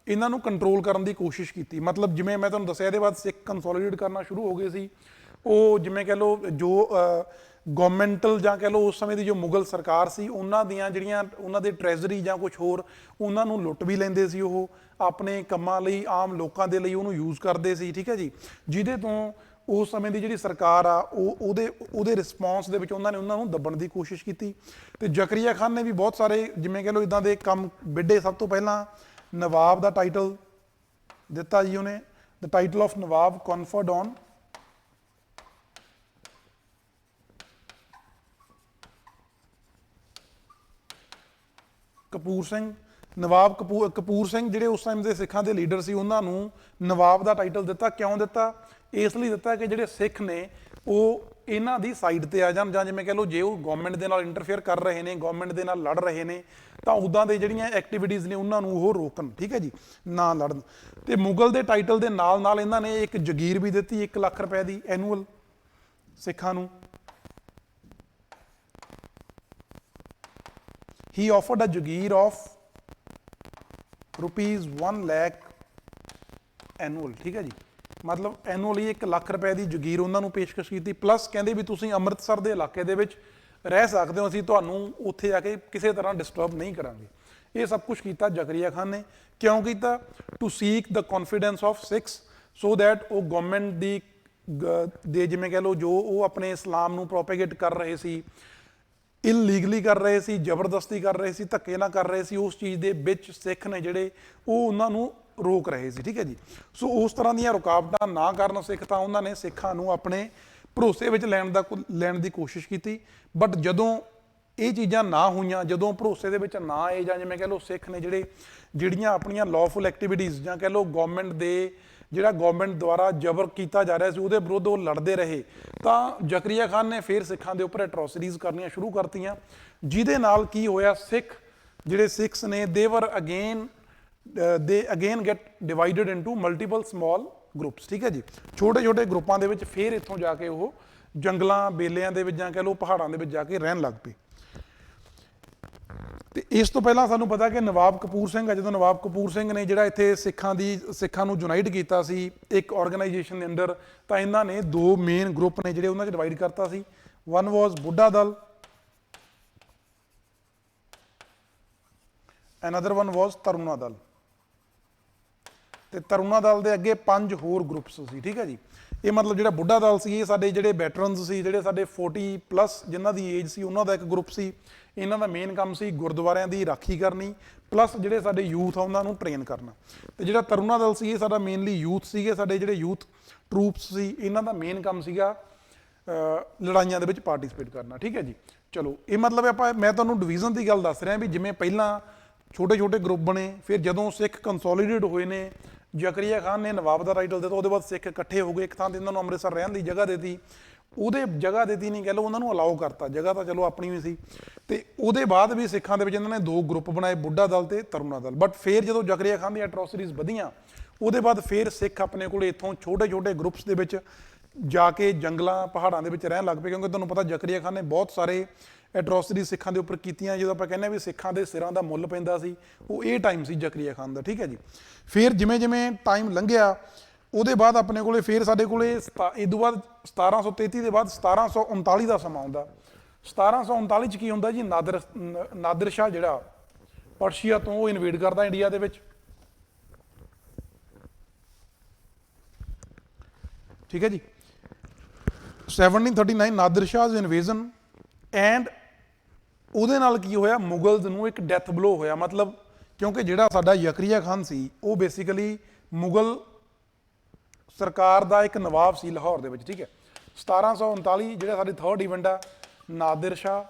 ਇਹਨਾਂ ਨੂੰ ਕੰਟਰੋਲ ਕਰਨ ਦੀ ਕੋਸ਼ਿਸ਼ ਕੀਤੀ। ਮਤਲਬ ਜਿਵੇਂ ਮੈਂ ਤੁਹਾਨੂੰ ਦੱਸਿਆ ਇਹਦੇ ਬਾਅਦ ਸਿੱਖ ਕੰਸੋਲੀਡੇਟ ਕਰਨਾ ਸ਼ੁਰੂ ਹੋ ਗਏ ਸੀ। ਉਹ ਜਿਵੇਂ ਕਹਿ ਲਓ ਜੋ ਗਵਰਨਮੈਂਟਲ ਜਾਂ ਕਹਿ ਲਓ ਉਸ ਸਮੇਂ ਦੀ ਜੋ ਮੁਗਲ ਸਰਕਾਰ ਸੀ, ਉਹਨਾਂ ਦੀਆਂ ਜਿਹੜੀਆਂ ਉਹਨਾਂ ਦੇ ਟ੍ਰੈਜ਼ਰੀ ਜਾਂ ਕੁਝ ਹੋਰ ਉਹਨਾਂ ਨੂੰ ਲੁੱਟ ਵੀ ਲੈਂਦੇ ਸੀ, ਉਹ ਆਪਣੇ ਕੰਮਾਂ ਲਈ, ਆਮ ਲੋਕਾਂ ਦੇ ਲਈ ਉਹਨੂੰ ਯੂਜ਼ ਕਰਦੇ ਸੀ। ਠੀਕ ਹੈ ਜੀ। ਜਿਹਦੇ ਤੋਂ ਉਸ ਸਮੇਂ ਦੀ ਜਿਹੜੀ ਸਰਕਾਰ ਆ ਉਹਦੇ ਰਿਸਪੌਂਸ ਦੇ ਵਿੱਚ ਉਹਨਾਂ ਨੂੰ ਦੱਬਣ ਦੀ ਕੋਸ਼ਿਸ਼ ਕੀਤੀ। ਤੇ ਜ਼ਕਰੀਆ ਖਾਨ ਨੇ ਵੀ ਬਹੁਤ ਸਾਰੇ ਜਿਵੇਂ ਕਹਿ ਲਓ ਇਦਾਂ ਦੇ ਕੰਮ ਵਿੱਢੇ। ਸਭ ਤੋਂ ਪਹਿਲਾਂ ਨਵਾਬ ਦਾ ਟਾਈਟਲ ਦਿੱਤਾ ਜੀ ਉਹਨੇ, the title of Nawab conferred on Kapur Singh. Nawab Kapur Singh ਜਿਹੜੇ ਉਸ ਟਾਈਮ ਦੇ ਸਿੱਖਾਂ ਦੇ ਲੀਡਰ ਸੀ, ਉਹਨਾਂ ਨੂੰ ਨਵਾਬ ਦਾ ਟਾਈਟਲ ਦਿੱਤਾ। ਕਿਉਂ ਦਿੱਤਾ? ਇਸ ਲਈ ਦਿੱਤਾ ਕਿ ਜਿਹੜੇ ਸਿੱਖ ਨੇ ਉਹ ਇਹਨਾਂ ਦੀ ਸਾਈਡ ਤੇ ਆ ਜਾਣ, ਜਾਂ ਜਿਵੇਂ ਕਹਿ ਲਓ ਜੇ ਉਹ ਗਵਰਨਮੈਂਟ ਦੇ ਨਾਲ ਇੰਟਰਫੇਅਰ ਕਰ ਰਹੇ ਨੇ, ਗਵਰਨਮੈਂਟ ਦੇ ਨਾਲ ਲੜ ਰਹੇ ਨੇ, ਤਾਂ ਉੱਦਾਂ ਦੇ ਜਿਹੜੀਆਂ ਐਕਟੀਵਿਟੀਜ਼ ਨੇ ਉਹਨਾਂ ਨੂੰ ਉਹ ਰੋਕਣ। ਠੀਕ ਹੈ ਜੀ, ਨਾ ਲੜਨ। ਤੇ ਮੁਗਲ ਦੇ ਟਾਈਟਲ ਦੇ ਨਾਲ ਨਾਲ ਇਹਨਾਂ ਨੇ ਇੱਕ ਜਗੀਰ ਵੀ ਦਿੱਤੀ 1 ਲੱਖ ਰੁਪਏ ਦੀ ਐਨੂਅਲ ਸਿੱਖਾਂ ਨੂੰ। He offered a jagir of rupees 1 lakh annual। ਠੀਕ ਹੈ ਜੀ। ਮਤਲਬ ਐਨੂਅਲੀ 1 ਲੱਖ ਰੁਪਏ ਦੀ ਜਗੀਰ ਉਹਨਾਂ ਨੂੰ ਪੇਸ਼ਕਸ਼ ਕੀਤੀ। ਪਲੱਸ ਕਹਿੰਦੇ ਵੀ ਤੁਸੀਂ ਅੰਮ੍ਰਿਤਸਰ ਦੇ ਇਲਾਕੇ ਦੇ ਵਿੱਚ ਰਹਿ ਸਕਦੇ ਹੋ, ਅਸੀਂ ਤੁਹਾਨੂੰ ਉੱਥੇ ਜਾ ਕੇ ਕਿਸੇ ਤਰ੍ਹਾਂ ਡਿਸਟਰਬ ਨਹੀਂ ਕਰਾਂਗੇ। ਇਹ ਸਭ ਕੁਝ ਕੀਤਾ ਜ਼ਕਰੀਆ ਖਾਨ ਨੇ। ਕਿਉਂ ਕੀਤਾ? To seek the confidence of Sikhs, so that ਉਹ ਗਵਰਨਮੈਂਟ ਦੇ ਜਿਵੇਂ ਕਹਿ ਲਓ ਜੋ ਉਹ ਆਪਣੇ ਇਸਲਾਮ ਨੂੰ ਪ੍ਰੋਪੇਗੇਟ ਕਰ ਰਹੇ ਸੀ, ਇਲੀਗਲੀ ਕਰ ਰਹੇ ਸੀ, ਜ਼ਬਰਦਸਤੀ ਕਰ ਰਹੇ ਸੀ, ਧੱਕੇ ਨਾਲ ਕਰ ਰਹੇ ਸੀ, ਉਸ ਚੀਜ਼ ਦੇ ਵਿੱਚ ਸਿੱਖ ਨੇ ਜਿਹੜੇ ਉਹ ਉਹਨਾਂ ਨੂੰ ਰੋਕ ਰਹੇ ਸੀ। ਠੀਕ ਹੈ ਜੀ। ਸੋ ਉਸ ਤਰ੍ਹਾਂ ਦੀਆਂ ਰੁਕਾਵਟਾਂ ਨਾ ਕਰਨ ਸਿੱਖ, ਤਾਂ ਉਹਨਾਂ ਨੇ ਸਿੱਖਾਂ ਨੂੰ ਆਪਣੇ ਭਰੋਸੇ ਵਿੱਚ ਲੈਣ ਦੀ ਕੋਸ਼ਿਸ਼ ਕੀਤੀ। ਬਟ ਜਦੋਂ ਇਹ ਚੀਜ਼ਾਂ ਨਾ ਹੋਈਆਂ, ਜਦੋਂ ਭਰੋਸੇ ਦੇ ਵਿੱਚ ਨਾ ਆਏ, ਜਾਂ ਜਿਵੇਂ ਕਹਿ ਲਓ ਸਿੱਖ ਨੇ ਜਿਹੜੀਆਂ ਆਪਣੀਆਂ ਲਾਅਫੁਲ ਐਕਟੀਵਿਟੀਜ਼ ਜਾਂ ਕਹਿ ਲਓ ਗਵਰਨਮੈਂਟ ਦੁਆਰਾ ਜ਼ਬਰ ਕੀਤਾ ਜਾ ਰਿਹਾ ਸੀ ਉਹਦੇ ਵਿਰੁੱਧ ਉਹ ਲੜਦੇ ਰਹੇ, ਤਾਂ ਜ਼ਕਰੀਆ ਖਾਨ ਨੇ ਫਿਰ ਸਿੱਖਾਂ ਦੇ ਉੱਪਰ ਐਟਰੋਸਿਟੀਜ਼ ਕਰਨੀਆਂ ਸ਼ੁਰੂ ਕਰਤੀਆਂ। ਜਿਹਦੇ ਨਾਲ ਕੀ ਹੋਇਆ, ਸਿੱਖਸ ਨੇ ਦੇ again get divided into multiple small groups. ਠੀਕ ਹੈ ਜੀ। ਛੋਟੇ ਛੋਟੇ ਗਰੁੱਪਾਂ ਦੇ ਵਿੱਚ ਫਿਰ ਇੱਥੋਂ ਜਾ ਕੇ ਉਹ ਜੰਗਲਾਂ ਬੇਲਿਆਂ ਦੇ ਵਿੱਚ ਜਾਂ ਕਹਿ ਲਓ ਪਹਾੜਾਂ ਦੇ ਵਿੱਚ ਜਾ ਕੇ ਰਹਿਣ ਲੱਗ ਪਏ। ਤੇ ਇਸ ਤੋਂ ਪਹਿਲਾਂ ਸਾਨੂੰ ਪਤਾ ਕਿ ਨਵਾਬ ਕਪੂਰ ਸਿੰਘ ਆ, ਜਦੋਂ ਨਵਾਬ ਕਪੂਰ ਸਿੰਘ ਨੇ ਜਿਹੜਾ ਇੱਥੇ ਸਿੱਖਾਂ ਨੂੰ ਯੂਨਾਈਟ ਕੀਤਾ ਸੀ ਇੱਕ ਆਰਗੇਨਾਈਜੇਸ਼ਨ ਦੇ ਅੰਡਰ, ਤਾਂ ਇਹਨਾਂ ਨੇ 2 ਮੇਨ ਗਰੁੱਪ ਨੇ ਜਿਹੜੇ ਉਹਨਾਂ 'ਚ ਡਿਵਾਈਡ ਕਰਤਾ ਸੀ। ਵਨ ਵਾਜ਼ ਬੁੱਢਾ ਦਲ, ਅਨਦਰ ਵਨ ਵਾਜ਼ ਤਰੁਣਾ ਦਲ। ਤੇ ਤਰੁਣਾ ਦਲ ਦੇ ਅੱਗੇ 5 ਹੋਰ ਗਰੁੱਪਸ ਸੀ। ਠੀਕ ਹੈ ਜੀ। ਇਹ ਮਤਲਬ ਜਿਹੜਾ ਬੁੱਢਾ ਦਲ ਸੀ ਇਹ ਸਾਡੇ ਜਿਹੜੇ ਵੈਟਰਨਸ ਸੀ, ਜਿਹੜੇ ਸਾਡੇ 40+ ਜਿਨ੍ਹਾਂ ਦੀ ਏਜ ਸੀ, ਉਹਨਾਂ ਦਾ ਇੱਕ ਗਰੁੱਪ ਸੀ। ਇਹਨਾਂ ਦਾ ਮੇਨ ਕੰਮ ਸੀ ਗੁਰਦੁਆਰਿਆਂ ਦੀ ਰਾਖੀ ਕਰਨੀ, ਪਲੱਸ ਜਿਹੜੇ ਸਾਡੇ ਯੂਥ ਆ ਉਹਨਾਂ ਨੂੰ ਟ੍ਰੇਨ ਕਰਨਾ। ਤੇ ਜਿਹੜਾ ਤਰੁਣਾ ਦਲ ਸੀ ਇਹ ਸਾਡਾ ਮੇਨਲੀ ਯੂਥ ਸੀਗੇ, ਸਾਡੇ ਜਿਹੜੇ ਯੂਥ ਟਰੂਪਸ ਸੀ, ਇਹਨਾਂ ਦਾ ਮੇਨ ਕੰਮ ਸੀਗਾ ਲੜਾਈਆਂ ਦੇ ਵਿੱਚ ਪਾਰਟਿਸਿਪੇਟ ਕਰਨਾ। ਠੀਕ ਹੈ ਜੀ। ਚਲੋ ਇਹ ਮਤਲਬ ਮੈਂ ਤੁਹਾਨੂੰ ਡਿਵੀਜ਼ਨ ਦੀ ਗੱਲ ਦੱਸ ਰਿਹਾ ਵੀ ਜਿਵੇਂ ਪਹਿਲਾਂ ਛੋਟੇ ਛੋਟੇ ਗਰੁੱਪ ਬਣੇ, ਫਿਰ ਜਦੋਂ ਸਿੱਖ ਕੰਸੋਲੀਡੇਟ ਹੋਏ ਨੇ, ਜ਼ਕਰੀਆ ਖਾਨ ਨੇ ਨਵਾਬ ਦਾ ਟਾਈਟਲ ਦਿੱਤਾ, ਉਹਦੇ ਬਾਅਦ ਸਿੱਖ ਇਕੱਠੇ ਹੋ ਗਏ ਇੱਕ ਥਾਂ ਤੇ, ਇਹਨਾਂ ਨੂੰ ਅੰਮ੍ਰਿਤਸਰ ਰਹਿਣ ਦੀ ਜਗ੍ਹਾ ਦਿੱਤੀ। ਉਹਦੇ ਜਗ੍ਹਾ ਦਿੱਤੀ ਨਹੀਂ ਕਹਿ ਲਓ, ਉਹਨਾਂ ਨੂੰ ਅਲਾਓ ਕਰਤਾ, ਜਗ੍ਹਾ ਤਾਂ ਚਲੋ ਆਪਣੀ ਵੀ ਸੀ। ਤੇ ਉਹਦੇ ਬਾਅਦ ਵੀ ਸਿੱਖਾਂ ਦੇ ਵਿੱਚ ਇਹਨਾਂ ਨੇ 2 ਗਰੁੱਪ ਬਣਾਏ, ਬੁੱਢਾ ਦਲ ਤੇ ਤਰੁਣਾ ਦਲ। ਬਟ ਫਿਰ ਜਦੋਂ ਜ਼ਕਰੀਆ ਖਾਨ ਦੀਆਂ ਐਟਰੋਸਿਟੀਜ਼ ਵਧੀਆਂ, ਉਹਦੇ ਬਾਅਦ ਫਿਰ ਸਿੱਖ ਆਪਣੇ ਕੋਲ ਇੱਥੋਂ ਛੋਟੇ ਛੋਟੇ ਗਰੁੱਪਸ ਦੇ ਵਿੱਚ ਜਾ ਕੇ ਜੰਗਲਾਂ ਪਹਾੜਾਂ ਦੇ ਵਿੱਚ ਰਹਿਣ ਲੱਗ ਪਏ। ਕਿਉਂਕਿ ਤੁਹਾਨੂੰ ਪਤਾ ਜ਼ਕਰੀਆ ਖਾਨ ਨੇ ਬਹੁਤ ਸਾਰੇ ਐਟਰੋਸਿਟੀ ਸਿੱਖਾਂ ਦੇ ਉੱਪਰ ਕੀਤੀਆਂ। ਜਦੋਂ ਆਪਾਂ ਕਹਿੰਦੇ ਵੀ ਸਿੱਖਾਂ ਦੇ ਸਿਰਾਂ ਦਾ ਮੁੱਲ ਪੈਂਦਾ ਸੀ, ਉਹ ਇਹ ਟਾਈਮ ਸੀ ਜ਼ਕਰੀਆ ਖਾਨ ਦਾ। ਠੀਕ ਹੈ ਜੀ। ਫਿਰ ਜਿਵੇਂ ਜਿਵੇਂ ਟਾਈਮ ਲੰਘਿਆ, ਉਹਦੇ ਬਾਅਦ ਆਪਣੇ ਕੋਲੇ ਫਿਰ ਸਾਡੇ ਕੋਲੇ ਇਹ ਤੋਂ ਬਾਅਦ 1733 ਦੇ ਬਾਅਦ 1739 ਦਾ ਸਮਾਂ ਆਉਂਦਾ। 1739 'ਚ ਕੀ ਹੁੰਦਾ ਜੀ, ਨਾਦਰ ਸ਼ਾਹ ਜਿਹੜਾ ਪਰਸ਼ੀਆ ਤੋਂ ਉਹ ਇਨਵੇਡ ਕਰਦਾ ਇੰਡੀਆ ਦੇ ਵਿੱਚ। ਠੀਕ ਹੈ ਜੀ। 1739 ਨਾਦਰ ਸ਼ਾਹ's ਇਨਵੇਜ਼ਨ, ਐਂਡ ਉਹਦੇ ਨਾਲ ਕੀ ਹੋਇਆ, ਮੁਗਲਜ਼ ਨੂੰ ਇੱਕ ਡੈਥ ਬਲੋ ਹੋਇਆ। ਮਤਲਬ ਕਿਉਂਕਿ ਜਿਹੜਾ ਸਾਡਾ ਜ਼ਕਰੀਆ ਖਾਨ ਸੀ ਉਹ ਬੇਸਿਕਲੀ ਮੁਗਲ ਸਰਕਾਰ ਦਾ ਇੱਕ ਨਵਾਬ ਸੀ ਲਾਹੌਰ ਦੇ ਵਿੱਚ। ਠੀਕ ਹੈ। 1739 ਜਿਹੜਾ ਸਾਡੇ 3rd ਇਵੈਂਟ ਆ, ਨਾਦਰ ਸ਼ਾਹ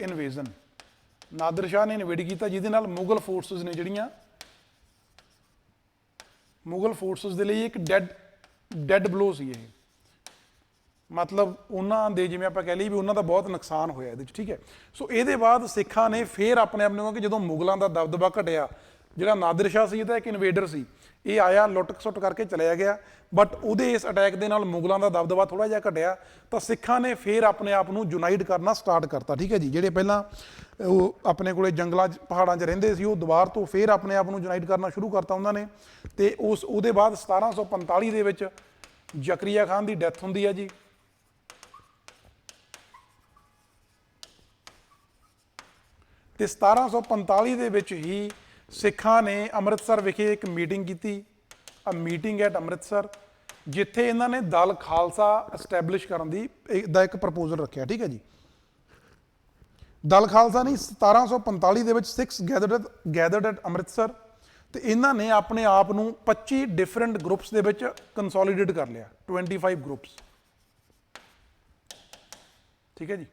ਇਨਵੇਜ਼ਨ। ਨਾਦਰ ਸ਼ਾਹ ਨੇ ਇਨਵੇਡ ਕੀਤਾ, ਜਿਹਦੇ ਨਾਲ ਮੁਗਲ ਫੋਰਸਸ ਨੇ ਜਿਹੜੀਆਂ ਮੁਗਲ ਫੋਰਸਸ ਦੇ ਲਈ ਇੱਕ ਡੈਡ ਬਲੋ ਸੀ ਇਹ। ਮਤਲਬ ਉਹਨਾਂ ਦੇ ਜਿਵੇਂ ਆਪਾਂ ਕਹਿ ਲਈਏ ਵੀ ਉਹਨਾਂ ਦਾ ਬਹੁਤ ਨੁਕਸਾਨ ਹੋਇਆ ਇਹਦੇ 'ਚ, ਠੀਕ ਹੈ। ਸੋ ਇਹਦੇ ਬਾਅਦ ਸਿੱਖਾਂ ਨੇ ਫੇਰ ਆਪਣੇ ਆਪ ਨੂੰ, ਕਿਉਂਕਿ ਜਦੋਂ ਮੁਗਲਾਂ ਦਾ ਦਬਦਬਾ ਘਟਿਆ, ਜਿਹੜਾ ਨਾਦਰ ਸ਼ਾਹ ਸੀ ਇਹ ਤਾਂ ਇੱਕ ਇਨਵੇਡਰ ਸੀ, ਇਹ ਆਇਆ ਲੁੱਟ ਖਸੁੱਟ ਕਰਕੇ ਚਲਿਆ ਗਿਆ, ਬਟ ਉਹਦੇ ਇਸ ਅਟੈਕ ਦੇ ਨਾਲ ਮੁਗਲਾਂ ਦਾ ਦਬਦਬਾ ਥੋੜਾ ਜਿਹਾ ਘਟਿਆ, ਤਾਂ ਸਿੱਖਾਂ ਨੇ ਫੇਰ ਆਪਣੇ ਆਪ ਨੂੰ ਯੂਨਾਈਟ ਕਰਨਾ ਸਟਾਰਟ ਕਰਤਾ, ਠੀਕ ਹੈ ਜੀ। ਜਿਹੜੇ ਪਹਿਲਾਂ ਉਹ ਆਪਣੇ ਕੋਲੇ ਜੰਗਲਾਂ 'ਚ ਪਹਾੜਾਂ 'ਚ ਰਹਿੰਦੇ ਸੀ, ਉਹ ਦੁਬਾਰ ਤੋਂ ਫੇਰ ਆਪਣੇ ਆਪ ਨੂੰ ਯੂਨਾਈਟ ਕਰਨਾ ਸ਼ੁਰੂ ਕਰਤਾ ਉਹਨਾਂ ਨੇ। ਤੇ ਉਹਦੇ ਬਾਅਦ 1745 ਦੇ ਵਿੱਚ ਜ਼ਕਰੀਆ ਖਾਨ ਦੀ ਡੈਥ ਹੁੰਦੀ ਹੈ ਜੀ। ਤੇ 1745 ਦੇ ਵਿੱਚ ਹੀ ਸਿੱਖਾਂ ਨੇ ਅੰਮ੍ਰਿਤਸਰ ਵਿਖੇ ਇੱਕ ਮੀਟਿੰਗ ਕੀਤੀ, ਅ ਮੀਟਿੰਗ ਐਟ ਅੰਮ੍ਰਿਤਸਰ, ਜਿੱਥੇ ਇਹਨਾਂ ਨੇ ਦਲ ਖਾਲਸਾ ਐਸਟੈਬਲਿਸ਼ ਕਰਨ ਦਾ ਇੱਕ ਪ੍ਰਪੋਜ਼ਲ ਰੱਖਿਆ, ਠੀਕ ਹੈ ਜੀ। ਦਲ ਖਾਲਸਾ ਨਹੀਂ, 1745 ਦੇ ਵਿੱਚ ਸਿੱਖਸ ਗੈਦਰਡ ਐਟ ਅੰਮ੍ਰਿਤਸਰ, ਤੇ ਇਹਨਾਂ ਨੇ ਆਪਣੇ ਆਪ ਨੂੰ 25 ਡਿਫਰੈਂਟ ਗਰੁੱਪਸ ਦੇ ਵਿੱਚ ਕੰਸੋਲੀਡੇਟ ਕਰ ਲਿਆ, 25 ਗਰੁੱਪਸ, ਠੀਕ ਹੈ ਜੀ।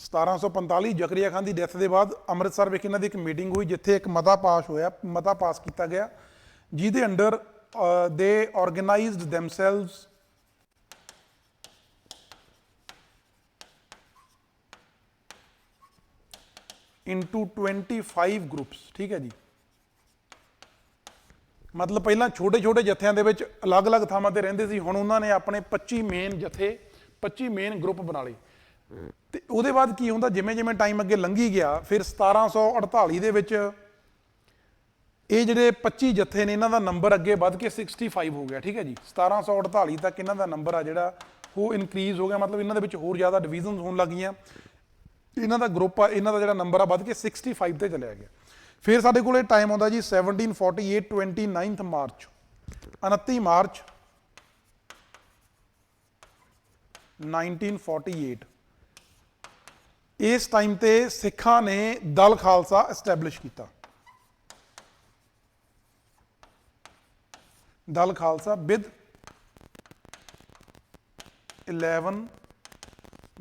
1745 ਜ਼ਕਰੀਆ ਖਾਨ ਦੀ ਡੈਥ ਦੇ ਬਾਅਦ ਅੰਮ੍ਰਿਤਸਰ ਵਿਖੇ ਇਹਨਾਂ ਦੀ ਇੱਕ ਮੀਟਿੰਗ ਹੋਈ, ਜਿੱਥੇ ਇੱਕ ਮਤਾ ਪਾਸ ਕੀਤਾ ਗਿਆ, ਜਿਹਦੇ ਅੰਡਰ ਦੇ ਆਰਗੇਨਾਈਜ਼ਡ ਦੈਮਸੈਲਵਸ ਇਨਟੂ 25 ਗਰੁੱਪਸ, ਠੀਕ ਹੈ ਜੀ। ਮਤਲਬ ਪਹਿਲਾਂ ਛੋਟੇ ਛੋਟੇ ਜੱਥਿਆਂ ਦੇ ਵਿੱਚ ਅਲੱਗ-ਅਲੱਗ ਥਾਵਾਂ ਤੇ ਰਹਿੰਦੇ ਸੀ, ਹੁਣ ਉਹਨਾਂ ਨੇ ਆਪਣੇ 25 ਮੇਨ ਜਥੇ, 25 ਮੇਨ ਗਰੁੱਪ ਬਣਾ ਲਏ। ਤੇ ਉਹਦੇ ਬਾਅਦ ਕੀ ਹੁੰਦਾ, ਜਿਵੇਂ ਜਿਵੇਂ ਟਾਈਮ ਅੱਗੇ ਲੰਘੀ ਗਿਆ, ਫਿਰ 1748 ਦੇ ਵਿੱਚ ਇਹ ਜਿਹੜੇ 25 ਜੱਥੇ ਨੇ ਇਹਨਾਂ ਦਾ ਨੰਬਰ ਅੱਗੇ ਵੱਧ ਕੇ 65 ਹੋ ਗਿਆ, ਠੀਕ ਹੈ ਜੀ। 1748 ਤੱਕ ਇਹਨਾਂ ਦਾ ਨੰਬਰ ਆ ਜਿਹੜਾ ਉਹ ਇਨਕਰੀਜ਼ ਹੋ ਗਿਆ, ਮਤਲਬ ਇਹਨਾਂ ਦੇ ਵਿੱਚ ਹੋਰ ਜ਼ਿਆਦਾ ਡਿਵੀਜ਼ਨਸ ਹੋਣ ਲੱਗ ਗਈਆਂ, ਇਹਨਾਂ ਦਾ ਗਰੁੱਪ ਆ, ਇਹਨਾਂ ਦਾ ਜਿਹੜਾ ਨੰਬਰ ਆ ਵੱਧ ਕੇ 65 ਤੇ ਚਲਿਆ ਗਿਆ। ਫਿਰ ਸਾਡੇ ਕੋਲ ਇਹ ਟਾਈਮ ਆਉਂਦਾ ਜੀ 1748, 29 ਮਾਰਚ, 29 ਮਾਰਚ 1948। ਇਸ ਟਾਈਮ ਤੇ ਸਿੱਖਾਂ ਨੇ ਦਲ ਖਾਲਸਾ ਐਸਟੈਬਲਿਸ਼ ਕੀਤਾ, ਦਲ ਖਾਲਸਾ ਵਿਦ 11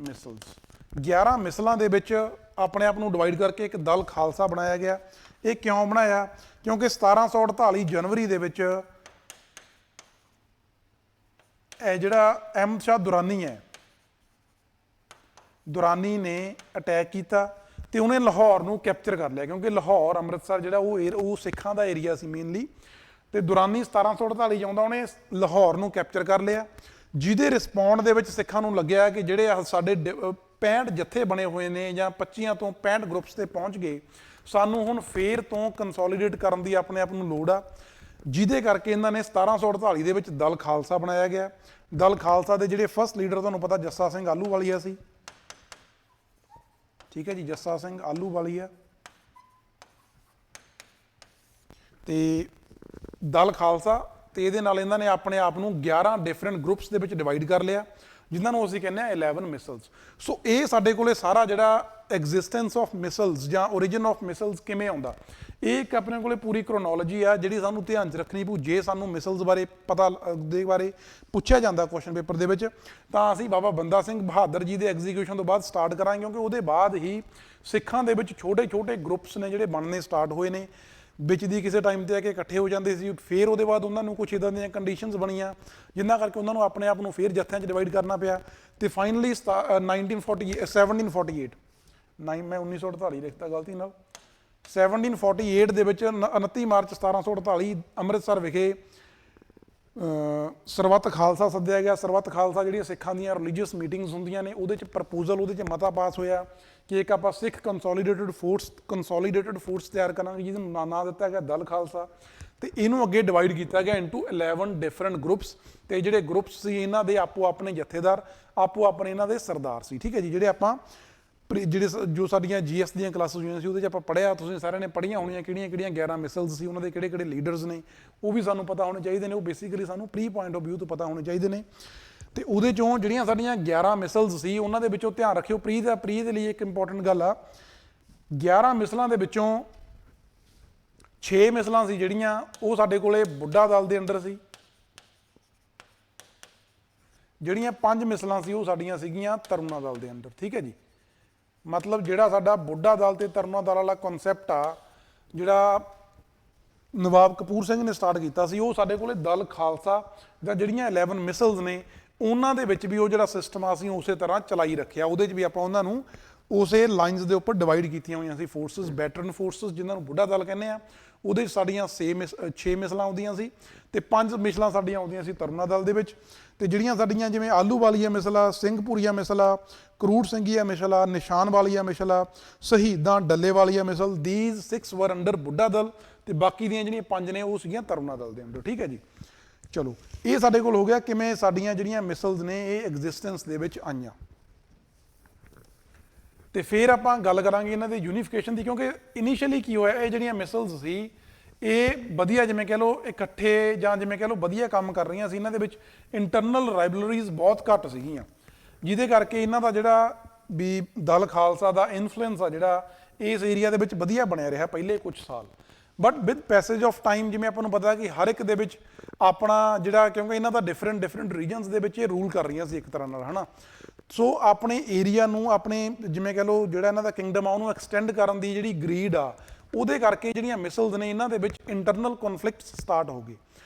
ਮਿਸਲਸ, 11 ਮਿਸਲਾਂ ਦੇ ਵਿੱਚ ਆਪਣੇ ਆਪ ਨੂੰ ਡਿਵਾਈਡ ਕਰਕੇ ਇੱਕ ਦਲ ਖਾਲਸਾ ਬਣਾਇਆ ਗਿਆ। ਇਹ ਕਿਉਂ ਬਣਾਇਆ? ਕਿਉਂਕਿ 1748 ਜਨਵਰੀ ਦੇ ਵਿੱਚ ਇਹ ਜਿਹੜਾ ਅਹਿਮਦ ਸ਼ਾਹ ਦੁਰਾਨੀ ਹੈ, ਦੁਰਾਨੀ ਨੇ ਅਟੈਕ ਕੀਤਾ ਤੇ ਉਹਨੇ ਲਾਹੌਰ ਨੂੰ ਕੈਪਚਰ ਕਰ ਲਿਆ, ਕਿਉਂਕਿ ਲਾਹੌਰ ਅੰਮ੍ਰਿਤਸਰ ਜਿਹੜਾ ਉਹ ਸਿੱਖਾਂ ਦਾ ਏਰੀਆ ਸੀ ਮੇਨਲੀ, ਤੇ ਦੁਰਾਨੀ 1748 ਆਉਂਦਾ, ਉਹਨੇ ਲਾਹੌਰ ਨੂੰ ਕੈਪਚਰ ਕਰ ਲਿਆ, ਜਿਹਦੇ ਰਿਸਪੌਂਡ ਦੇ ਵਿੱਚ ਸਿੱਖਾਂ ਨੂੰ ਲੱਗਿਆ ਕਿ ਜਿਹੜੇ ਸਾਡੇ 65 ਜੱਥੇ ਬਣੇ ਹੋਏ ਨੇ ਜਾਂ 25 ਤੋਂ 65 ਗਰੁੱਪਸ ਤੇ ਪਹੁੰਚ ਗਏ, ਸਾਨੂੰ ਹੁਣ ਫੇਰ ਤੋਂ ਕੰਸੋਲੀਡੇਟ ਕਰਨ ਦੀ ਆਪਣੇ ਆਪ ਨੂੰ ਲੋੜ ਆ, ਜਿਹਦੇ ਕਰਕੇ ਇਹਨਾਂ ਨੇ 1748 ਦੇ ਵਿੱਚ ਦਲ ਖਾਲਸਾ ਬਣਾਇਆ ਗਿਆ। ਦਲ ਖਾਲਸਾ ਦੇ ਜਿਹੜੇ ਫਸਟ ਲੀਡਰ ਤੁਹਾਨੂੰ ਪਤਾ ਜੱਸਾ ਸਿੰਘ ਆਹਲੂਵਾਲੀਆ ਸੀ, ਠੀਕ ਹੈ ਜੀ, ਜੱਸਾ ਸਿੰਘ ਆਹਲੂਵਾਲੀਆ। ਤੇ ਦਲ ਖਾਲਸਾ ਤੇ ਇਹਦੇ ਨਾਲ ਇਹਨਾਂ ਨੇ ਆਪਣੇ ਆਪ ਨੂੰ 11 ਡਿਫਰੈਂਟ ਗਰੁੱਪਸ ਦੇ ਵਿੱਚ ਡਿਵਾਈਡ ਕਰ ਲਿਆ, ਜਿਨ੍ਹਾਂ ਨੂੰ ਅਸੀਂ ਕਹਿੰਦੇ ਹਾਂ 11 ਮਿਸਲਸ। ਸੋ ਇਹ ਸਾਡੇ ਕੋਲੇ ਸਾਰਾ ਜਿਹੜਾ ਐਗਜ਼ਿਸਟੈਂਸ ਆਫ ਮਿਸਲਸ ਜਾਂ ਓਰੀਜਨ ਆਫ ਮਿਸਲਸ ਕਿਵੇਂ ਆਉਂਦਾ, ਇਹ ਇੱਕ ਆਪਣੇ ਕੋਲੇ ਪੂਰੀ ਕ੍ਰੋਨੋਲੋਜੀ ਆ ਜਿਹੜੀ ਸਾਨੂੰ ਧਿਆਨ 'ਚ ਰੱਖਣੀ ਪਊ। ਜੇ ਸਾਨੂੰ ਮਿਸਲਸ ਬਾਰੇ ਪਤਾ ਦੇ ਬਾਰੇ ਪੁੱਛਿਆ ਜਾਂਦਾ ਕੁਐਸਚਨ ਪੇਪਰ ਦੇ ਵਿੱਚ, ਤਾਂ ਅਸੀਂ ਬਾਬਾ ਬੰਦਾ ਸਿੰਘ ਬਹਾਦਰ ਜੀ ਦੇ ਐਗਜ਼ੀਕਿਊਸ਼ਨ ਤੋਂ ਬਾਅਦ ਸਟਾਰਟ ਕਰਾਂਗੇ, ਕਿਉਂਕਿ ਉਹਦੇ ਬਾਅਦ ਹੀ ਸਿੱਖਾਂ ਦੇ ਵਿੱਚ ਛੋਟੇ ਛੋਟੇ ਗਰੁੱਪਸ ਨੇ ਜਿਹੜੇ ਬਣਨੇ ਸਟਾਰਟ ਹੋਏ ਨੇ, ਵਿੱਚ ਦੀ ਕਿਸੇ ਟਾਈਮ ਤੇ ਆ ਕੇ ਇਕੱਠੇ ਹੋ ਜਾਂਦੇ ਸੀ, ਫਿਰ ਉਹਦੇ ਬਾਅਦ ਉਹਨਾਂ ਨੂੰ ਕੁਛ ਇੱਦਾਂ ਦੀਆਂ ਕੰਡੀਸ਼ਨਸ ਬਣੀਆਂ ਜਿਨ੍ਹਾਂ ਕਰਕੇ ਉਹਨਾਂ ਨੂੰ ਆਪਣੇ ਆਪ ਨੂੰ ਫਿਰ ਜੱਥਿਆਂ 'ਚ ਡਿਵਾਈਡ ਕਰਨਾ ਪਿਆ। ਤੇ ਫਾਈਨਲੀ 1748 ਮੈਂ 1948 ਲਿਖਤਾ ਗਲਤੀ ਨਾਲ, 1748 ਦੇ ਵਿੱਚ 29 ਮਾਰਚ 1748 ਅੰਮ੍ਰਿਤਸਰ ਵਿਖੇ ਸਰਬੱਤ ਖਾਲਸਾ ਸੱਦਿਆ ਗਿਆ। ਸਰਬੱਤ ਖਾਲਸਾ ਜਿਹੜੀਆਂ ਸਿੱਖਾਂ ਦੀਆਂ ਰਿਲੀਜੀਅਸ ਮੀਟਿੰਗਸ ਹੁੰਦੀਆਂ ਨੇ, ਉਹਦੇ 'ਚ ਪ੍ਰਪੋਜ਼ਲ, ਉਹਦੇ 'ਚ ਮਤਾ ਪਾਸ ਹੋਇਆ ਕਿ ਇੱਕ ਆਪਾਂ ਸਿੱਖ ਕੰਸੋਲੀਡੇਟਡ ਫੋਰਸ ਤਿਆਰ ਕਰਾਂਗੇ, ਜਿਹਨੂੰ ਨਾਂ ਦਿੱਤਾ ਗਿਆ ਦਲ ਖਾਲਸਾ, ਤੇ ਇਹਨੂੰ ਅੱਗੇ ਡਿਵਾਈਡ ਕੀਤਾ ਗਿਆ ਇਨਟੂ 11 ਡਿਫਰੈਂਟ ਗਰੁੱਪਸ। ਤੇ ਜਿਹੜੇ ਗਰੁੱਪਸ ਸੀ ਇਹਨਾਂ ਦੇ ਆਪੋ ਆਪਣੇ ਜਥੇਦਾਰ, ਆਪੋ ਆਪਣੇ ਇਹਨਾਂ ਦੇ ਸਰਦਾਰ ਸੀ, ਠੀਕ ਹੈ ਜੀ। ਜਿਹੜੇ ਆਪਾਂ ਜੋ ਸਾਡੀਆਂ GS ਦੀਆਂ ਕਲਾਸਿਸ ਹੋਈਆਂ ਸੀ ਉਹਦੇ 'ਚ ਆਪਾਂ ਪੜ੍ਹਿਆ, ਤੁਸੀਂ ਸਾਰਿਆਂ ਨੇ ਪੜ੍ਹੀਆਂ ਹੋਣੀਆਂ, ਕਿਹੜੀਆਂ 11 ਮਿਸਲਸ ਸੀ, ਉਹਨਾਂ ਦੇ ਕਿਹੜੇ ਲੀਡਰਸ ਨੇ, ਉਹ ਵੀ ਸਾਨੂੰ ਪਤਾ ਹੋਣੇ ਚਾਹੀਦੇ ਨੇ। ਉਹ ਬੇਸਿਕਲੀ ਸਾਨੂੰ ਪ੍ਰੀ ਪੁਆਇੰਟ ਆਫ ਵਿਊ ਤੋਂ ਪਤਾ ਹੋਣੇ ਚਾਹੀਦੇ ਨੇ। ਤੇ ਉਹਦੇ 'ਚੋਂ ਜਿਹੜੀਆਂ ਸਾਡੀਆਂ 11 ਮਿਸਲਸ ਸੀ, ਉਹਨਾਂ ਦੇ ਵਿੱਚੋਂ ਧਿਆਨ ਰੱਖਿਓ, ਪ੍ਰੀ ਦੇ ਲਈ ਇੱਕ ਇੰਪੋਰਟੈਂਟ ਗੱਲ ਆ, 11 ਮਿਸਲਾਂ ਦੇ ਵਿੱਚੋਂ 6 ਮਿਸਲਾਂ ਸੀ ਜਿਹੜੀਆਂ ਉਹ ਸਾਡੇ ਕੋਲੇ ਬੁੱਢਾ ਦਲ ਦੇ ਅੰਡਰ ਸੀ, ਜਿਹੜੀਆਂ 5 ਮਿਸਲਾਂ ਸੀ ਉਹ ਸਾਡੀਆਂ ਸੀਗੀਆਂ ਤਰੁਣਾ ਦਲ ਦੇ ਅੰਡਰ, ਠੀਕ ਹੈ ਜੀ। मतलब ਜਿਹੜਾ ਸਾਡਾ ਬੁੱਢਾ ਦਲ ਤੇ ਤਰਨਾ ਦਲ ਵਾਲਾ ਕਨਸੈਪਟ ਆ, ਜਿਹੜਾ ਨਵਾਬ ਕਪੂਰ ਸਿੰਘ ਨੇ ਸਟਾਰਟ ਕੀਤਾ ਸੀ, ਉਹ ਸਾਡੇ ਕੋਲੇ ਦਲ ਖਾਲਸਾ ਜਾਂ ਜਿਹੜੀਆਂ 11 ਮਿਸਲਸ ਨੇ ਉਹਨਾਂ ਦੇ ਵਿੱਚ ਵੀ ਉਹ ਜਿਹੜਾ ਸਿਸਟਮ ਆ ਅਸੀਂ ਉਸੇ ਤਰ੍ਹਾਂ ਚਲਾਈ ਰੱਖਿਆ। ਉਹਦੇ 'ਚ ਵੀ ਆਪਾਂ ਉਹਨਾਂ ਨੂੰ ਉਸੇ ਲਾਈਨਸ ਦੇ ਉੱਪਰ ਡਿਵਾਈਡ ਕੀਤੀਆਂ ਹੋਈਆਂ ਸੀ ਫੋਰਸਿਸ, ਵੈਟਰਨ ਫੋਰਸਿਸ ਜਿਨ੍ਹਾਂ ਨੂੰ ਬੁੱਢਾ ਦਲ ਕਹਿੰਦੇ ਆ, ਉਹਦੇ 'ਚ ਸਾਡੀਆਂ 6 ਮਿਸਲਾਂ ਆਉਂਦੀਆਂ ਸੀ ਤੇ 5 ਮਿਸਲਾਂ ਸਾਡੀਆਂ ਆਉਂਦੀਆਂ ਸੀ ਤਰੁਣਾ ਦਲ ਦੇ ਵਿੱਚ। ਤੇ ਜਿਹੜੀਆਂ ਸਾਡੀਆਂ ਜਿਵੇਂ ਆਲੂ ਵਾਲੀਆ ਮਿਸਲ ਆ, ਸਿੰਘਪੁਰੀਆ ਮਿਸਲ ਆ, ਕਰੂੜ ਸਿੰਘੀਆ ਮਿਸਲ ਆ, ਨਿਸ਼ਾਨ ਵਾਲੀਆ ਮਿਸਲ ਆ, ਸ਼ਹੀਦਾਂ ਡੱਲੇ ਵਾਲੀਆ ਮਿਸਲ, ਦੀਜ਼ 6 ਵਰ ਅੰਡਰ ਬੁੱਢਾ ਦਲ ਤੇ ਬਾਕੀ ਦੀਆਂ ਜਿਹੜੀਆਂ 5 ਨੇ ਉਹ ਸੀਗੀਆਂ ਤਰੁਣਾ ਦਲ ਦੇ ਅੰਡਰ। ਠੀਕ ਹੈ ਜੀ, ਚਲੋ ਇਹ ਸਾਡੇ ਕੋਲ ਹੋ ਗਿਆ ਕਿਵੇਂ ਸਾਡੀਆਂ ਜਿਹੜੀਆਂ ਮਿਸਲਸ ਨੇ ਇਹ ਐਗਜ਼ਿਸਟੈਂਸ ਦੇ ਵਿੱਚ ਆਈਆਂ। ਤੇ ਫਿਰ ਆਪਾਂ ਗੱਲ ਕਰਾਂਗੇ ਇਹਨਾਂ ਦੇ ਯੂਨੀਫਿਕੇਸ਼ਨ ਦੀ, ਕਿਉਂਕਿ ਇਨੀਸ਼ੀਅਲੀ ਕੀ ਹੋਇਆ, ਇਹ ਜਿਹੜੀਆਂ ਮਿਸਲਸ ਸੀ ਇਹ ਵਧੀਆ ਜਿਵੇਂ ਕਹਿ ਲਓ ਇਕੱਠੇ ਜਾਂ ਜਿਵੇਂ ਕਹਿ ਲਓ ਵਧੀਆ ਕੰਮ ਕਰ ਰਹੀਆਂ ਸੀ। ਇਹਨਾਂ ਦੇ ਵਿੱਚ ਇੰਟਰਨਲ ਰਾਈਵਲਰੀਜ਼ ਬਹੁਤ ਘੱਟ ਸੀਗੀਆਂ, ਜਿਹਦੇ ਕਰਕੇ ਇਹਨਾਂ ਦਾ ਜਿਹੜਾ ਵੀ ਦਲ ਖਾਲਸਾ ਦਾ ਇਨਫਲੂਐਂਸ ਆ ਜਿਹੜਾ ਇਸ ਏਰੀਆ ਦੇ ਵਿੱਚ ਵਧੀਆ ਬਣਿਆ ਰਿਹਾ ਪਹਿਲੇ ਕੁਝ ਸਾਲ। But with passage of time ਜਿਵੇਂ ਆਪਾਂ ਨੂੰ ਪਤਾ ਕਿ ਹਰ ਇੱਕ ਦੇ ਵਿੱਚ ਆਪਣਾ ਜਿਹੜਾ, ਕਿਉਂਕਿ ਇਹਨਾਂ ਦਾ ਡਿਫਰੈਂਟ ਰੀਜਨਸ ਦੇ ਵਿੱਚ ਇਹ ਰੂਲ ਕਰ ਰਹੀਆਂ ਸੀ ਇੱਕ ਤਰ੍ਹਾਂ ਨਾਲ, ਹੈ ਨਾ। ਸੋ ਆਪਣੇ ਏਰੀਆ ਨੂੰ, ਆਪਣੇ ਜਿਵੇਂ ਕਹਿ ਲਓ ਜਿਹੜਾ ਇਹਨਾਂ ਦਾ ਕਿੰਗਡਮ ਆ ਉਹਨੂੰ ਐਕਸਟੈਂਡ ਕਰਨ ਦੀ ਜਿਹੜੀ ਗਰੀਡ ਆ, ਉਹਦੇ ਕਰਕੇ ਜਿਹੜੀਆਂ ਮਿਸਲਸ ਨੇ ਇਹਨਾਂ ਦੇ ਵਿੱਚ ਇੰਟਰਨਲ ਕਨਫਲਿਕਟਸ ਸਟਾਰਟ ਹੋ ਗਏ,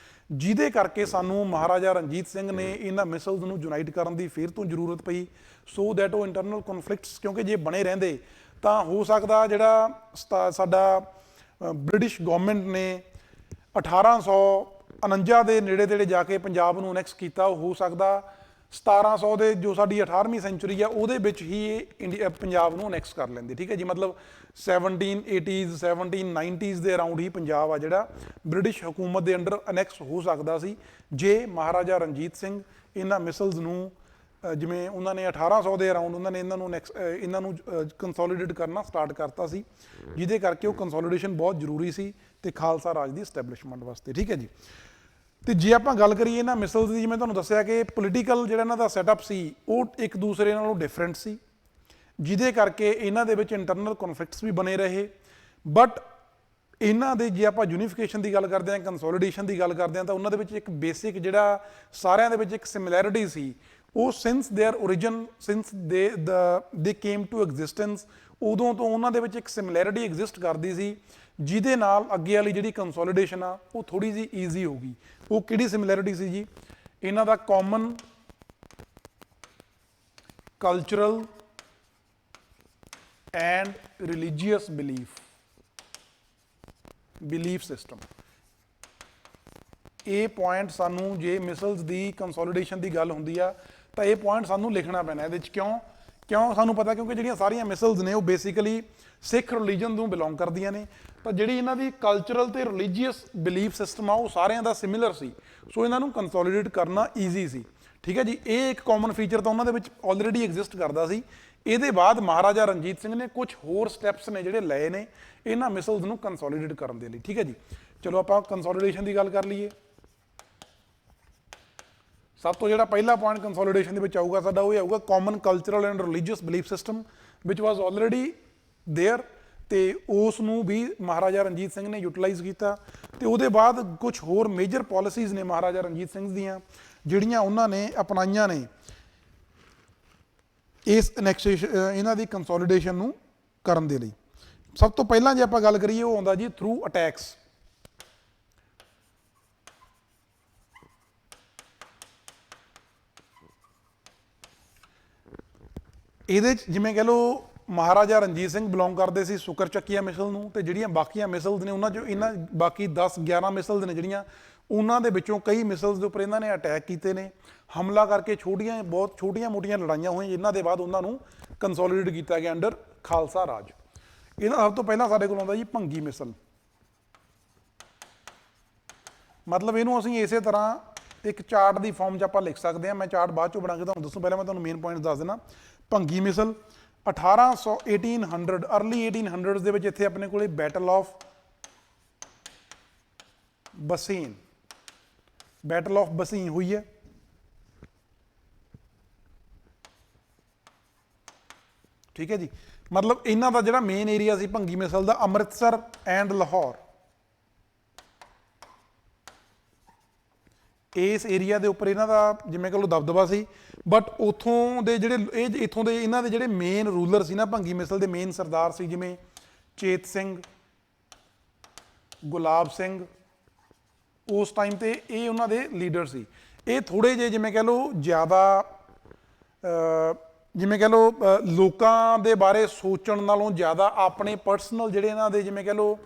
ਜਿਹਦੇ ਕਰਕੇ ਸਾਨੂੰ ਮਹਾਰਾਜਾ ਰਣਜੀਤ ਸਿੰਘ ਨੇ ਇਹਨਾਂ ਮਿਸਲਸ ਨੂੰ ਯੂਨਾਈਟ ਕਰਨ ਦੀ ਫਿਰ ਤੋਂ ਜ਼ਰੂਰਤ ਪਈ, ਸੋ ਦੈਟ ਉਹ ਇੰਟਰਨਲ ਕਨਫਲਿਕਟਸ, ਕਿਉਂਕਿ ਜੇ ਬਣੇ ਰਹਿੰਦੇ ਤਾਂ ਹੋ ਸਕਦਾ ਜਿਹੜਾ ਸਾਡਾ ਬ੍ਰਿਟਿਸ਼ ਗਵਰਨਮੈਂਟ ਨੇ 1849 ਦੇ ਨੇੜੇ ਤੇੜੇ ਜਾ ਕੇ ਪੰਜਾਬ ਨੂੰ ਅਨੈਕਸ ਕੀਤਾ, ਉਹ ਹੋ ਸਕਦਾ 1700 ਦੇ ਜੋ ਸਾਡੀ 18ਵੀਂ ਸੈਂਚੁਰੀ ਆ ਉਹਦੇ ਵਿੱਚ ਹੀ ਇਹ ਪੰਜਾਬ ਨੂੰ ਅਨੈਕਸ ਕਰ ਲੈਂਦੇ। ਠੀਕ ਹੈ ਜੀ, ਮਤਲਬ 1780s 1790s ਦੇ ਅਰਾਊਂਡ ਹੀ ਪੰਜਾਬ ਆ ਜਿਹੜਾ ਬ੍ਰਿਟਿਸ਼ ਹਕੂਮਤ ਦੇ ਅੰਡਰ ਅਨੈਕਸ ਹੋ ਸਕਦਾ ਸੀ, ਜੇ ਮਹਾਰਾਜਾ ਰਣਜੀਤ ਸਿੰਘ ਇਹਨਾਂ ਮਿਸਲਸ ਨੂੰ ਜਿਵੇਂ ਉਹਨਾਂ ਨੇ 1800 ਦੇ ਅਰਾਊਂਡ ਉਹਨਾਂ ਨੇ ਇਹਨਾਂ ਨੂੰ ਕੰਸੋਲੀਡੇਟ ਕਰਨਾ ਸਟਾਰਟ ਕਰਤਾ ਸੀ, ਜਿਹਦੇ ਕਰਕੇ ਉਹ ਕੰਸੋਲੀਡੇਸ਼ਨ ਬਹੁਤ ਜ਼ਰੂਰੀ ਸੀ ਤੇ ਖਾਲਸਾ ਰਾਜ ਦੀ ਐਸਟੈਬਲਿਸ਼ਮੈਂਟ ਵਾਸਤੇ। ਠੀਕ ਹੈ ਜੀ, ਤੇ ਜੇ ਆਪਾਂ ਗੱਲ ਕਰੀਏ ਇਹਨਾਂ ਮਿਸਲਸ ਦੀ, ਜਿਵੇਂ ਤੁਹਾਨੂੰ ਦੱਸਿਆ ਕਿ ਪੋਲੀਟੀਕਲ ਜਿਹੜਾ ਇਹਨਾਂ ਦਾ ਸੈਟਅਪ ਸੀ ਉਹ ਇੱਕ ਦੂਸਰੇ ਨਾਲੋਂ ਡਿਫਰੈਂਟ ਸੀ, ਜਿਹਦੇ ਕਰਕੇ ਇਹਨਾਂ ਦੇ ਵਿੱਚ ਇੰਟਰਨਲ ਕਨਫਲਿਕਟਸ ਵੀ ਬਣੇ ਰਹੇ। ਬਟ ਇਹਨਾਂ ਦੇ ਜੇ ਆਪਾਂ ਯੂਨੀਫਿਕੇਸ਼ਨ ਦੀ ਗੱਲ ਕਰਦੇ ਹਾਂ, ਕੰਸੋਲੀਡੇਸ਼ਨ ਦੀ ਗੱਲ ਕਰਦੇ ਹਾਂ, ਤਾਂ ਉਹਨਾਂ ਦੇ ਵਿੱਚ ਇੱਕ ਬੇਸਿਕ ਜਿਹੜਾ ਸਾਰਿਆਂ ਦੇ ਵਿੱਚ ਇੱਕ ਸਿਮਿਲੈਰਿਟੀ ਸੀ, ਉਹ since their origin, since they came to existence, ਉਦੋਂ ਤੋਂ ਉਹਨਾਂ ਦੇ ਵਿੱਚ ਇੱਕ ਸਿਮਿਲੈਰਿਟੀ ਐਗਜ਼ਿਸਟ ਕਰਦੀ ਸੀ, ਜਿਹਦੇ ਨਾਲ ਅੱਗੇ ਵਾਲੀ ਜਿਹੜੀ ਕੰਸੋਲੀਡੇਸ਼ਨ ਆ ਉਹ ਥੋੜੀ ਜਿਹੀ ਈਜ਼ੀ ਹੋ ਗਈ। ਉਹ ਕਿਹੜੀ ਸਿਮਿਲੈਰਿਟੀ ਸੀ ਜੀ? ਇਹਨਾਂ ਦਾ common cultural and religious belief system. ਇਹ ਪੁਆਇੰਟ ਸਾਨੂੰ, ਜੇ ਮਿਸਲਸ ਦੀ ਕੰਸੋਲੀਡੇਸ਼ਨ ਦੀ ਗੱਲ ਹੁੰਦੀ ਆ ਤਾਂ ਇਹ ਪੁਆਇੰਟ ਸਾਨੂੰ ਲਿਖਣਾ ਪੈਣਾ ਇਹਦੇ 'ਚ। ਕਿਉਂ ਸਾਨੂੰ ਪਤਾ? ਕਿਉਂਕਿ ਜਿਹੜੀਆਂ ਸਾਰੀਆਂ ਮਿਸਲਸ ਨੇ ਉਹ ਬੇਸਿਕਲੀ ਸਿੱਖ ਰਿਲੀਜਨ ਨੂੰ ਬਿਲੋਂਗ ਕਰਦੀਆਂ ਨੇ, ਤਾਂ ਜਿਹੜੀ ਇਹਨਾਂ ਦੀ ਕਲਚਰਲ ਤੇ ਰਿਲੀਜੀਅਸ ਬਿਲੀਫ ਸਿਸਟਮ ਆ ਉਹ ਸਾਰਿਆਂ ਦਾ ਸਿਮਿਲਰ ਸੀ, ਸੋ ਇਹਨਾਂ ਨੂੰ ਕੰਸੋਲੀਡੇਟ ਕਰਨਾ ਈਜ਼ੀ ਸੀ। ਠੀਕ ਹੈ ਜੀ, ਇਹ ਇੱਕ ਕਾਮਨ ਫੀਚਰ ਤਾਂ ਉਹਨਾਂ ਦੇ ਵਿੱਚ ਆਲਰੇਡੀ ਐਗਜ਼ਿਸਟ ਕਰਦਾ ਸੀ। ਇਹਦੇ ਬਾਅਦ ਮਹਾਰਾਜਾ ਰਣਜੀਤ ਸਿੰਘ ਨੇ ਕੁਝ ਹੋਰ ਸਟੈਪਸ ਨੇ ਜਿਹੜੇ ਲਏ ਨੇ ਇਹਨਾਂ ਮਿਸਲਸ ਨੂੰ ਕੰਸੋਲੀਡੇਟ ਕਰਨ ਦੇ ਲਈ। ਠੀਕ ਹੈ ਜੀ, ਚਲੋ ਆਪਾਂ ਕੰਸੋਲੀਡੇਸ਼ਨ ਦੀ ਗੱਲ ਕਰ ਲਈਏ। ਸਭ ਤੋਂ ਜਿਹੜਾ ਪਹਿਲਾ ਪੁਆਇੰਟ ਕੰਸੋਲੀਡੇਸ਼ਨ ਦੇ ਵਿੱਚ ਆਊਗਾ ਸਾਡਾ, ਉਹ ਆਊਗਾ common cultural and religious belief system which was already there, ਤੇ ਉਸ ਨੂੰ ਵੀ ਮਹਾਰਾਜਾ ਰਣਜੀਤ ਸਿੰਘ ਨੇ ਯੂਟਿਲਾਈਜ਼ ਕੀਤਾ। ਤੇ ਉਹਦੇ ਬਾਅਦ ਕੁਝ ਹੋਰ ਮੇਜਰ ਪਾਲਿਸੀਜ਼ ਨੇ ਮਹਾਰਾਜਾ ਰਣਜੀਤ ਸਿੰਘ ਦੀਆਂ ਜਿਹੜੀਆਂ ਉਹਨਾਂ ਨੇ ਅਪਣਾਈਆਂ ਨੇ ਇਸ ਇਹਨਾਂ ਦੀ ਕੰਸੋਲੀਡੇਸ਼ਨ ਨੂੰ ਕਰਨ ਦੇ ਲਈ। ਸਭ ਤੋਂ ਪਹਿਲਾਂ ਜੇ ਆਪਾਂ ਗੱਲ ਕਰੀਏ ਉਹ ਆਉਂਦਾ ਜੀ ਥਰੂ ਅਟੈਕਸ। ਇਹਦੇ 'ਚ ਜਿਵੇਂ ਕਹਿ ਲਓ ਮਹਾਰਾਜਾ ਰਣਜੀਤ ਸਿੰਘ ਬਿਲੋਂਗ ਕਰਦੇ ਸੀ ਸ਼ੁਕਰ ਚੱਕੀਆ ਮਿਸਲ ਨੂੰ, ਤੇ ਜਿਹੜੀਆਂ ਬਾਕੀਆਂ ਮਿਸਲਸ ਨੇ ਉਹਨਾਂ 'ਚੋਂ ਇਹਨਾਂ ਬਾਕੀ 10-11 ਮਿਸਲਸ ਨੇ ਜਿਹੜੀਆਂ, ਉਹਨਾਂ ਦੇ ਵਿੱਚੋਂ ਕਈ ਮਿਸਲਸ ਦੇ ਉੱਪਰ ਇਹਨਾਂ ਨੇ ਅਟੈਕ ਕੀਤੇ ਨੇ, ਹਮਲਾ ਕਰਕੇ ਬਹੁਤ ਛੋਟੀਆਂ-ਮੋਟੀਆਂ ਲੜਾਈਆਂ ਹੋਈਆਂ, ਜਿਨ੍ਹਾਂ ਦੇ ਬਾਅਦ ਉਹਨਾਂ ਨੂੰ ਕੰਸੋਲੀਡੇਟ ਕੀਤਾ ਗਿਆ ਅੰਡਰ ਖਾਲਸਾ ਰਾਜ। ਇਹਨਾਂ ਸਭ ਤੋਂ ਪਹਿਲਾਂ ਸਾਡੇ ਕੋਲ ਆਉਂਦਾ ਜੀ ਭੰਗੀ ਮਿਸਲ। ਮਤਲਬ ਇਹਨੂੰ ਅਸੀਂ ਇਸੇ ਤਰ੍ਹਾਂ ਇੱਕ ਚਾਰਟ ਦੀ ਫਾਰਮ 'ਚ ਆਪਾਂ ਲਿਖ ਸਕਦੇ ਹਾਂ। ਮੈਂ ਚਾਰਟ ਬਾਅਦ 'ਚੋਂ ਬਣਾ ਕੇ ਤੁਹਾਨੂੰ ਦੱਸੂ, ਪਹਿਲਾਂ ਮੈਂ ਤੁਹਾਨੂੰ ਮੇਨ ਪੁਆਇੰਟ ਦੱਸ ਦੇਣਾ। ਭੰਗੀ ਮਿਸਲ 1800 ਅਰਲੀ 1800 ਦੇ ਵਿੱਚ ਇੱਥੇ ਆਪਣੇ ਕੋਲੇ ਬੈਟਲ ਆਫ ਬਸੀਨ ਹੋਈ ਹੈ। ਠੀਕ ਹੈ ਜੀ, ਮਤਲਬ ਇਹਨਾਂ ਦਾ ਜਿਹੜਾ main area C Bhangi Misl the Amritsar and Lahore, ਇਸ ਏਰੀਆ ਦੇ ਉੱਪਰ ਇਹਨਾਂ ਦਾ ਜਿਵੇਂ ਕਹ ਲਓ ਦਬਦਬਾ ਸੀ। ਬਟ ਉੱਥੋਂ ਦੇ ਜਿਹੜੇ ਇੱਥੋਂ ਦੇ ਇਹਨਾਂ ਦੇ ਜਿਹੜੇ ਮੇਨ ਰੂਲਰ ਸੀ ਨਾ ਭੰਗੀ ਮਿਸਲ ਦੇ ਮੇਨ ਸਰਦਾਰ ਸੀ, ਜਿਵੇਂ ਚੇਤ ਸਿੰਘ, ਗੁਲਾਬ ਸਿੰਘ, ਉਸ ਟਾਈਮ ਤੇ ਇਹ ਉਹਨਾਂ ਦੇ ਲੀਡਰ ਸੀ। ਇਹ ਥੋੜੇ ਜਿਹੇ ਜਿਵੇਂ ਕਹ ਲਓ ਜ਼ਿਆਦਾ ਜਿਵੇਂ ਕਹ ਲਓ ਲੋਕਾਂ ਦੇ ਬਾਰੇ ਸੋਚਣ ਨਾਲੋਂ ਜ਼ਿਆਦਾ ਆਪਣੇ ਪਰਸਨਲ ਜਿਹੜੇ ਇਹਨਾਂ ਦੇ ਜਿਵੇਂ ਕਹ ਲਓ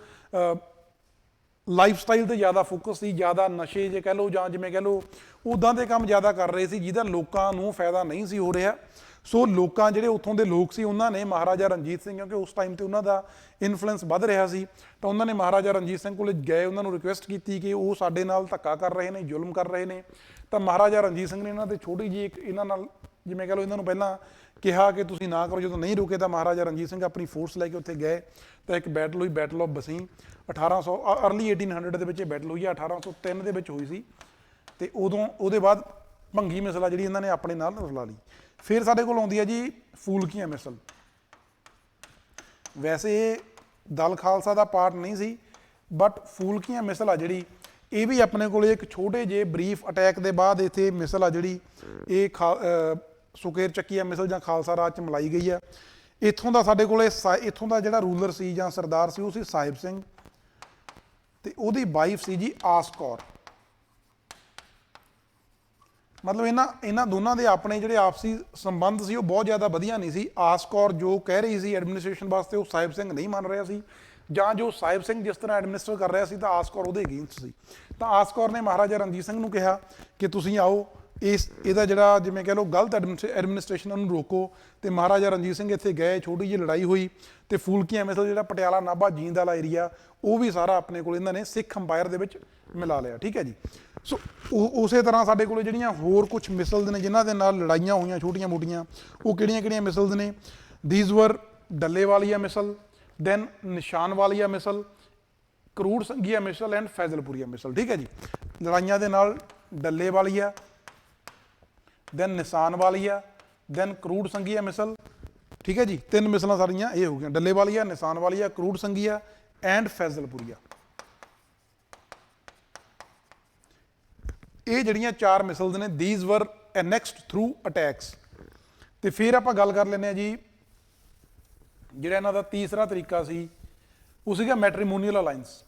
ਲਾਈਫ ਸਟਾਈਲ ਤੇ ਜ਼ਿਆਦਾ ਫੋਕਸ ਸੀ, ਜ਼ਿਆਦਾ ਨਸ਼ੇ ਜੇ ਕਹਿ ਲਓ ਜਾਂ ਜਿਵੇਂ ਕਹਿ ਲਓ ਉੱਦਾਂ ਦੇ ਕੰਮ ਜ਼ਿਆਦਾ ਕਰ ਰਹੇ ਸੀ ਜਿਹਦਾ ਲੋਕਾਂ ਨੂੰ ਫਾਇਦਾ ਨਹੀਂ ਸੀ ਹੋ ਰਿਹਾ। ਸੋ ਲੋਕਾਂ ਜਿਹੜੇ ਉੱਥੋਂ ਦੇ ਲੋਕ ਸੀ ਉਹਨਾਂ ਨੇ ਮਹਾਰਾਜਾ ਰਣਜੀਤ ਸਿੰਘ, ਕਿਉਂਕਿ ਉਸ ਟਾਈਮ ਤੇ ਉਹਨਾਂ ਦਾ ਇਨਫਲੂਐਂਸ ਵੱਧ ਰਿਹਾ ਸੀ, ਤਾਂ ਉਹਨਾਂ ਨੇ ਮਹਾਰਾਜਾ ਰਣਜੀਤ ਸਿੰਘ ਕੋਲ ਗਏ, ਉਹਨਾਂ ਨੂੰ ਰਿਕੁਐਸਟ ਕੀਤੀ ਕਿ ਉਹ ਸਾਡੇ ਨਾਲ ਧੱਕਾ ਕਰ ਰਹੇ ਨੇ, ਜ਼ੁਲਮ ਕਰ ਰਹੇ ਨੇ। ਤਾਂ ਮਹਾਰਾਜਾ ਰਣਜੀਤ ਸਿੰਘ ਨੇ ਇਹਨਾਂ ਤੇ ਛੋਟੀ ਜਿਹੀ ਇੱਕ ਇਹਨਾਂ ਨਾਲ ਜਿਵੇਂ ਕਹ ਲਓ ਇਹਨਾਂ ਨੂੰ ਪਹਿਲਾਂ ਕਿਹਾ ਕਿ ਤੁਸੀਂ ਨਾ ਕਰੋ। ਜਦੋਂ ਨਹੀਂ ਰੁਕੇ ਤਾਂ ਮਹਾਰਾਜਾ ਰਣਜੀਤ ਸਿੰਘ ਆਪਣੀ ਫੋਰਸ ਲੈ ਕੇ ਉੱਥੇ ਗਏ ਤਾਂ ਇੱਕ ਬੈਟਲ ਹੋਈ, ਬੈਟਲ ਆਫ ਬਸੀਨ। 1800 ਅਰਲੀ 1800 ਦੇ ਵਿੱਚ ਇਹ ਬੈਟਲ ਹੋਈ ਹੈ, 1803 ਦੇ ਵਿੱਚ ਹੋਈ ਸੀ। ਤੇ ਉਦੋਂ ਉਹਦੇ ਬਾਅਦ ਭੰਗੀ ਮਿਸਲ ਆ ਜਿਹੜੀ ਇਹਨਾਂ ਨੇ ਆਪਣੇ ਨਾਲ ਰਲਾ ਲਈ। ਫਿਰ ਸਾਡੇ ਕੋਲ ਆਉਂਦੀ ਹੈ ਜੀ ਫੂਲਕੀਆਂ ਮਿਸਲ। ਵੈਸੇ ਇਹ ਦਲ ਖਾਲਸਾ ਦਾ ਪਾਰਟ ਨਹੀਂ ਸੀ, ਬਟ ਫੂਲਕੀਆਂ ਮਿਸਲ ਆ ਜਿਹੜੀ ਇਹ ਵੀ ਆਪਣੇ ਕੋਲ ਇੱਕ ਛੋਟੇ ਜਿਹੇ ਬਰੀਫ ਅਟੈਕ ਦੇ ਬਾਅਦ ਇੱਥੇ ਮਿਸਲ ਆ ਜਿਹੜੀ ਇਹ ਸੁਕੇਰ ਚੱਕੀਆ ਮਿਸਲ ਜਾਂ ਖਾਲਸਾ ਰਾਜ ਚ ਮਲਾਈ ਗਈ ਆ। ਇੱਥੋਂ ਦਾ ਸਾਡੇ ਕੋਲ ਇੱਥੋਂ ਦਾ ਜਿਹੜਾ ਰੂਲਰ ਸੀ ਜਾਂ ਸਰਦਾਰ ਸੀ ਉਹ ਸੀ ਸਾਹਿਬ ਸਿੰਘ, ਤੇ ਉਹਦੀ ਵਾਈਫ ਸੀ ਜੀ ਆਸ ਕੌਰ। ਮਤਲਬ ਇਹਨਾਂ ਦੋਨਾਂ ਦੇ ਆਪਣੇ ਜਿਹੜੇ ਆਪਸੀ ਸੰਬੰਧ ਸੀ ਉਹ ਬਹੁਤ ਜ਼ਿਆਦਾ ਵਧੀਆ ਨਹੀਂ ਸੀ। ਆਸ ਕੌਰ ਜੋ ਕਹਿ ਰਹੀ ਸੀ ਐਡਮਿਨਿਸਟ੍ਰੇਸ਼ਨ ਵਾਸਤੇ ਉਹ ਸਾਹਿਬ ਸਿੰਘ ਨਹੀਂ ਮੰਨ ਰਿਹਾ ਸੀ, ਜਾਂ ਜੋ ਸਾਹਿਬ ਸਿੰਘ ਜਿਸ ਤਰ੍ਹਾਂ ਐਡਮਿਨਿਸਟਰ ਕਰ ਰਿਹਾ ਸੀ ਤਾਂ ਆਸ ਕੌਰ ਉਹਦੇ ਅਗੇਂਸਟ ਸੀ। ਤਾਂ ਆਸ ਕੌਰ ਨੇ ਮਹਾਰਾਜਾ ਰਣਜੀਤ ਸਿੰਘ ਨੂੰ ਕਿਹਾ ਕਿ ਤੁਸੀਂ ਆਓ ਇਹਦਾ ਜਿਹੜਾ ਜਿਵੇਂ ਕਹਿ ਲਓ ਗਲਤ ਐਡਮਿਨਿਸਟ੍ਰੇਸ਼ਨ ਨੂੰ ਰੋਕੋ। ਤੇ ਮਹਾਰਾਜਾ ਰਣਜੀਤ ਸਿੰਘ ਇੱਥੇ ਗਏ, ਛੋਟੀ ਜਿਹੀ ਲੜਾਈ ਹੋਈ ਤੇ ਫੂਲਕੀਆਂ ਮਿਸਲ ਜਿਹੜਾ ਪਟਿਆਲਾ ਨਾਭਾ ਜੀਂਦ ਵਾਲਾ ਏਰੀਆ ਉਹ ਵੀ ਸਾਰਾ ਆਪਣੇ ਕੋਲ ਇਹਨਾਂ ਨੇ ਸਿੱਖ ਅੰਪਾਇਰ ਦੇ ਵਿੱਚ ਮਿਲਾ ਲਿਆ। ਠੀਕ ਹੈ ਜੀ। ਸੋ ਉਸੇ ਤਰ੍ਹਾਂ ਸਾਡੇ ਕੋਲ ਜਿਹੜੀਆਂ ਹੋਰ ਕੁਝ ਮਿਸਲਸ ਨੇ ਜਿਨ੍ਹਾਂ ਦੇ ਨਾਲ ਲੜਾਈਆਂ ਹੋਈਆਂ ਛੋਟੀਆਂ ਮੋਟੀਆਂ, ਉਹ ਕਿਹੜੀਆਂ ਮਿਸਲਸ ਨੇ? ਦੀਜ਼ ਵਰ ਡੱਲੇ ਵਾਲੀਆ ਮਿਸਲ, ਦੈਨ ਨਿਸ਼ਾਨ ਵਾਲੀਆ ਮਿਸਲ, ਕਰੂੜ ਸੰਘੀਆ ਮਿਸਲ ਐਂਡ ਫੈਜ਼ਲਪੁਰੀਆ ਮਿਸਲ। ਠੀਕ ਹੈ ਜੀ। ਲੜਾਈਆਂ ਦੇ ਨਾਲ ਡੱਲੇ ਵਾਲੀਆ, ਦੈਨ ਨਿਸ਼ਾਨ ਵਾਲੀਆ, ਦੈਨ ਕਰੂੜ ਸੰਘੀਆ ਮਿਸਲ। ਠੀਕ ਹੈ ਜੀ। 3 ਮਿਸਲਾਂ ਸਾਰੀਆਂ ਇਹ ਹੋ ਗਈਆਂ, ਡੱਲੇ ਵਾਲੀਆ, ਨਿਸ਼ਾਨ ਵਾਲੀਆ, ਕਰੂੜ ਸੰਘੀਆ ਐਂਡ ਫੈਜ਼ਲਪੁਰੀਆ। ਇਹ ਜਿਹੜੀਆਂ 4 ਮਿਸਲਸ ਨੇ ਦੀਜ਼ ਵਰ ਐਨੈਕਸਡ ਥਰੂ ਅਟੈਕਸ। ਤੇ ਫਿਰ ਆਪਾਂ ਗੱਲ ਕਰ ਲੈਂਦੇ ਹਾਂ ਜੀ ਜਿਹੜਾ ਇਹਨਾਂ ਦਾ ਤੀਸਰਾ ਤਰੀਕਾ ਸੀ ਉਹ ਸੀਗਾ ਮੈਟਰੀਮੋਨੀਅਲ ਅਲਾਈਅੰਸ।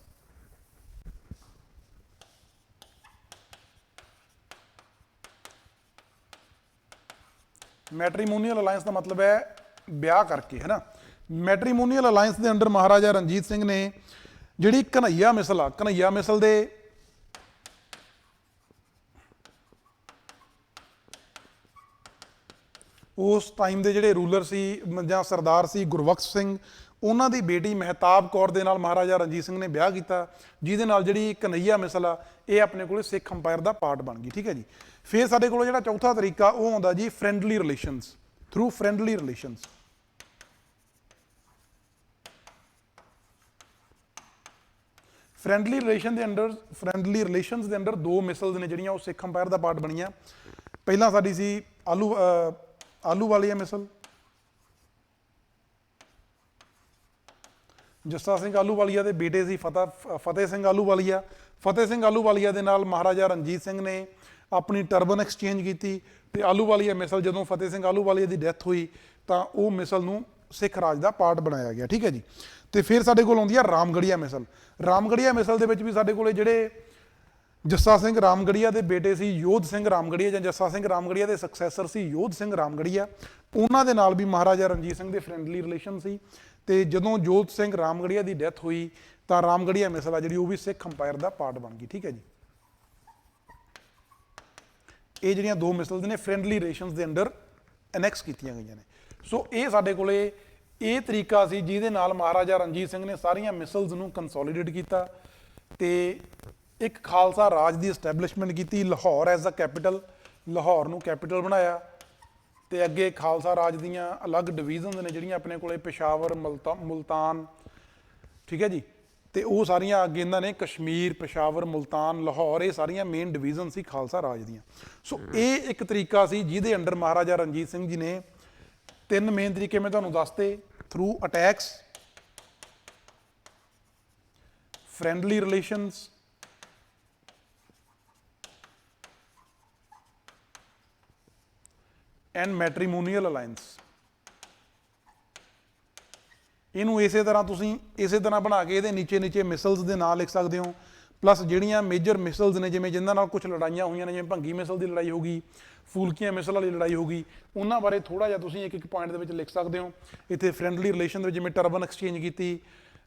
ਮੈਟਰੀਮੋਨੀਅਲ ਅਲਾਈਅੰਸ ਦਾ ਮਤਲਬ ਹੈ ਵਿਆਹ ਕਰਕੇ, ਹੈ ਨਾ। ਮੈਟਰੀਮੋਨੀਅਲ ਅਲਾਈਅੰਸ ਦੇ ਅੰਡਰ ਮਹਾਰਾਜਾ ਰਣਜੀਤ ਸਿੰਘ ਨੇ ਜਿਹੜੀ ਘਨੱਈਆ ਮਿਸਲ ਆ, ਘਨੱਈਆ ਮਿਸਲ ਦੇ ਉਸ ਟਾਈਮ ਦੇ ਜਿਹੜੇ ਰੂਲਰ ਸੀ ਜਾਂ ਸਰਦਾਰ ਸੀ ਗੁਰਬਖਸ਼ ਸਿੰਘ, ਉਹਨਾਂ ਦੀ ਬੇਟੀ ਮਹਿਤਾਬ ਕੌਰ ਦੇ ਨਾਲ ਮਹਾਰਾਜਾ ਰਣਜੀਤ ਸਿੰਘ ਨੇ ਵਿਆਹ ਕੀਤਾ, ਜਿਹਦੇ ਨਾਲ ਜਿਹੜੀ ਘਨੱਈਆ ਮਿਸਲ ਆ ਇਹ ਆਪਣੇ ਕੋਲ ਸਿੱਖ ਅੰਪਾਇਰ ਦਾ ਪਾਰਟ ਬਣ ਗਈ। ਠੀਕ ਹੈ ਜੀ। ਫਿਰ ਸਾਡੇ ਕੋਲ ਜਿਹੜਾ ਚੌਥਾ ਤਰੀਕਾ ਉਹ ਆਉਂਦਾ ਜੀ friendly relations, through friendly relations. Friendly relations ਦੇ ਅੰਡਰ 2 ਮਿਸਲਸ ਨੇ ਜਿਹੜੀਆਂ ਉਹ ਸਿੱਖ ਅੰਪਾਇਰ ਦਾ ਪਾਰਟ ਬਣੀਆਂ। ਪਹਿਲਾਂ ਸਾਡੀ ਸੀ ਆਲੂ ਵਾਲੀਆ ਮਿਸਲ। ਜੱਸਾ ਸਿੰਘ ਆਲੂਵਾਲੀਆ ਦੇ ਬੇਟੇ ਸੀ ਫਤਿਹ ਸਿੰਘ ਆਲੂਵਾਲੀਆ। ਫਤਿਹ ਸਿੰਘ ਆਲੂਵਾਲੀਆ ਦੇ ਨਾਲ ਮਹਾਰਾਜਾ ਰਣਜੀਤ ਸਿੰਘ ਨੇ ਆਪਣੀ ਟਰਬਨ ਐਕਸਚੇਂਜ ਕੀਤੀ ਤੇ ਆਲੂਵਾਲੀਆ ਮਿਸਲ ਜਦੋਂ ਫਤਿਹ ਸਿੰਘ ਆਲੂਵਾਲੀਆ ਦੀ ਡੈਥ ਹੋਈ ਤਾਂ ਉਹ ਮਿਸਲ ਨੂੰ ਸਿੱਖ ਰਾਜ ਦਾ ਪਾਰਟ ਬਣਾਇਆ ਗਿਆ। ਠੀਕ ਹੈ ਜੀ। ਤੇ ਫਿਰ ਸਾਡੇ ਕੋਲ ਆਉਂਦੀ ਆ ਰਾਮਗੜੀਆ ਮਿਸਲ। ਰਾਮਗੜੀਆ ਮਿਸਲ ਦੇ ਵਿੱਚ ਵੀ ਸਾਡੇ ਕੋਲੇ ਜਿਹੜੇ ਜੱਸਾ ਸਿੰਘ ਰਾਮਗੜੀਆ ਦੇ ਬੇਟੇ ਸੀ ਯੋਧ ਸਿੰਘ ਰਾਮਗੜੀਆ, ਜਾਂ ਜੱਸਾ ਸਿੰਘ ਰਾਮਗੜੀਆ ਦੇ ਸਕਸੈਸਰ ਸੀ ਯੋਧ ਸਿੰਘ ਰਾਮਗੜੀਆ, ਉਹਨਾਂ ਦੇ ਨਾਲ ਵੀ ਮਹਾਰਾਜਾ ਰਣਜੀਤ ਸਿੰਘ ਦੇ ਫਰੈਂਡਲੀ ਰਿਲੇਸ਼ਨ ਸੀ। ਤੇ ਜਦੋਂ ਯੋਧ ਸਿੰਘ ਰਾਮਗੜੀਆ ਦੀ ਡੈਥ ਹੋਈ ਤਾਂ ਰਾਮਗੜੀਆ ਮਿਸਲ ਆ ਜਿਹੜੀ ਉਹ ਵੀ ਸਿੱਖ ਅੰਪਾਇਰ ਦਾ ਪਾਰਟ ਬਣ ਗਈ। ਠੀਕ ਹੈ ਜੀ। ਇਹ ਜਿਹੜੀਆਂ 2 ਮਿਸਲਸ ਨੇ ਫਰੈਂਡਲੀ ਰਿਲੇਸ਼ਨਸ ਦੇ ਅੰਡਰ ਐਨੈਕਸ ਕੀਤੀਆਂ ਗਈਆਂ ਨੇ। ਸੋ ਇਹ ਸਾਡੇ ਕੋਲੇ ਇਹ ਤਰੀਕਾ ਸੀ ਜਿਹਦੇ ਨਾਲ ਮਹਾਰਾਜਾ ਰਣਜੀਤ ਸਿੰਘ ਨੇ ਸਾਰੀਆਂ ਮਿਸਲਸ ਨੂੰ ਕੰਸੋਲੀਡੇਟ ਕੀਤਾ ਤੇ ਇੱਕ ਖਾਲਸਾ ਰਾਜ ਦੀ ਐਸਟੈਬਲਿਸ਼ਮੈਂਟ ਕੀਤੀ। Lahore as a capital, Lahore ਨੂੰ ਕੈਪੀਟਲ ਬਣਾਇਆ। ਤੇ ਅੱਗੇ ਖਾਲਸਾ ਰਾਜ ਦੀਆਂ ਅਲੱਗ ਡਿਵੀਜ਼ਨਸ ਨੇ ਜਿਹੜੀਆਂ ਆਪਣੇ ਕੋਲੇ ਪੇਸ਼ਾਵਰ, ਮੁਲਤਾਨ। ਠੀਕ ਹੈ ਜੀ। ਤੇ ਉਹ ਸਾਰੀਆਂ ਅੱਗੇ ਇਹਨਾਂ ਨੇ ਕਸ਼ਮੀਰ, ਪੇਸ਼ਾਵਰ, ਮੁਲਤਾਨ, ਲਾਹੌਰ, ਇਹ ਸਾਰੀਆਂ ਮੇਨ ਡਿਵੀਜ਼ਨ ਸੀ ਖਾਲਸਾ ਰਾਜ ਦੀਆਂ। ਸੋ ਇਹ ਇੱਕ ਤਰੀਕਾ ਸੀ ਜਿਹਦੇ ਅੰਡਰ ਮਹਾਰਾਜਾ ਰਣਜੀਤ ਸਿੰਘ ਜੀ ਨੇ 3 ਮੇਨ ਤਰੀਕੇ ਮੈਂ ਤੁਹਾਨੂੰ ਦੱਸਤੇ, through attacks, friendly relations and matrimonial alliance. ਇਹਨੂੰ ਇਸੇ ਤਰ੍ਹਾਂ ਤੁਸੀਂ ਇਸੇ ਤਰ੍ਹਾਂ ਬਣਾ ਕੇ ਇਹਦੇ ਨੀਚੇ ਮਿਸਲਸ ਦੇ ਨਾਂ ਲਿਖ ਸਕਦੇ ਹੋ, ਪਲੱਸ ਜਿਹੜੀਆਂ ਮੇਜਰ ਮਿਸਲਸ ਨੇ ਜਿਵੇਂ ਜਿਨ੍ਹਾਂ ਨਾਲ ਕੁਝ ਲੜਾਈਆਂ ਹੋਈਆਂ ਨੇ, ਜਿਵੇਂ ਭੰਗੀ ਮਿਸਲ ਦੀ ਲੜਾਈ ਹੋ ਗਈ, ਫੂਲਕੀਆਂ ਮਿਸਲ ਵਾਲੀ ਲੜਾਈ ਹੋ ਗਈ, ਉਹਨਾਂ ਬਾਰੇ ਥੋੜ੍ਹਾ ਜਿਹਾ ਤੁਸੀਂ ਇੱਕ ਪੁਆਇੰਟ ਦੇ ਵਿੱਚ ਲਿਖ ਸਕਦੇ ਹੋ। ਇੱਥੇ ਫਰੈਂਡਲੀ ਰਿਲੇਸ਼ਨ ਦੇ ਵਿੱਚ ਜਿਵੇਂ ਟਰਬਨ ਐਕਸਚੇਂਜ ਕੀਤੀ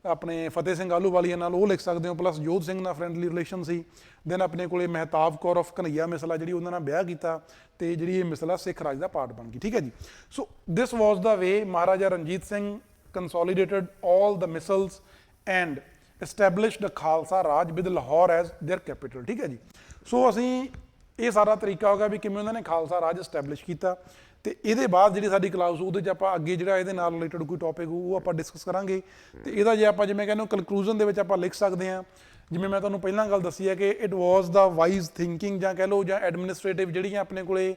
ਆਪਣੇ ਫਤਿਹ ਸਿੰਘ ਆਹਲੂਵਾਲੀਆ ਨਾਲ, ਉਹ ਲਿਖ ਸਕਦੇ ਹੋ, ਪਲੱਸ ਜੋਧ ਸਿੰਘ ਨਾਲ ਫਰੈਂਡਲੀ ਰਿਲੇਸ਼ਨ ਸੀ। ਦੈਨ ਆਪਣੇ ਕੋਲੇ ਮਹਿਤਾਬ ਕੌਰ ਆਫ ਕਨਈਆ ਮਿਸਲ ਆ ਜਿਹੜੀ ਉਹਨਾਂ ਨਾਲ ਵਿਆਹ ਕੀਤਾ, ਤੇ ਜਿਹੜੀ ਇਹ ਮਿਸਲ ਆ ਸਿੱਖ ਰਾਜ ਦਾ ਪਾਰਟ ਬਣ ਗਈ। ਠੀਕ ਹੈ ਜੀ। ਸੋ ਦਿਸ ਵਾਜ਼ ਦਾ ਵੇ Maharaja Ranjit Singh consolidated all the missiles and established the Khalsa Raj with Lahore as their capital। ਠੀਕ ਹੈ ਜੀ। ਸੋ ਅਸੀਂ ਇਹ ਸਾਰਾ ਤਰੀਕਾ ਹੋ ਗਿਆ ਵੀ ਕਿਵੇਂ ਉਹਨਾਂ ਨੇ ਖਾਲਸਾ ਰਾਜ ਐਸਟੈਬਲਿਸ਼ ਕੀਤਾ, ਤੇ ਇਹਦੇ ਬਾਅਦ ਜਿਹੜੀ ਸਾਡੀ ਕਲਾਸ ਉਹਦੇ 'ਚ ਆਪਾਂ ਅੱਗੇ ਜਿਹੜਾ ਇਹਦੇ ਨਾਲ ਰਿਲੇਟਡ ਕੋਈ ਟੌਪਿਕ ਹੋਊ ਉਹ ਆਪਾਂ ਡਿਸਕਸ ਕਰਾਂਗੇ। ਤੇ ਇਹਦਾ ਜੇ ਆਪਾਂ ਜਿਵੇਂ ਕਹਿੰਦੇ ਕਨਕਲੂਜਨ ਦੇ ਵਿੱਚ ਆਪਾਂ ਲਿਖ ਸਕਦੇ ਹਾਂ, ਜਿਵੇਂ ਮੈਂ ਤੁਹਾਨੂੰ ਪਹਿਲਾਂ ਗੱਲ ਦੱਸੀ ਹੈ ਕਿ it was the wise thinking ਜਾਂ ਕਹਿ ਲਓ ਜਾਂ ਐਡਮਿਨਿਸਟ੍ਰੇਟਿਵ ਜਿਹੜੀਆਂ ਆਪਣੇ ਕੋਲੇ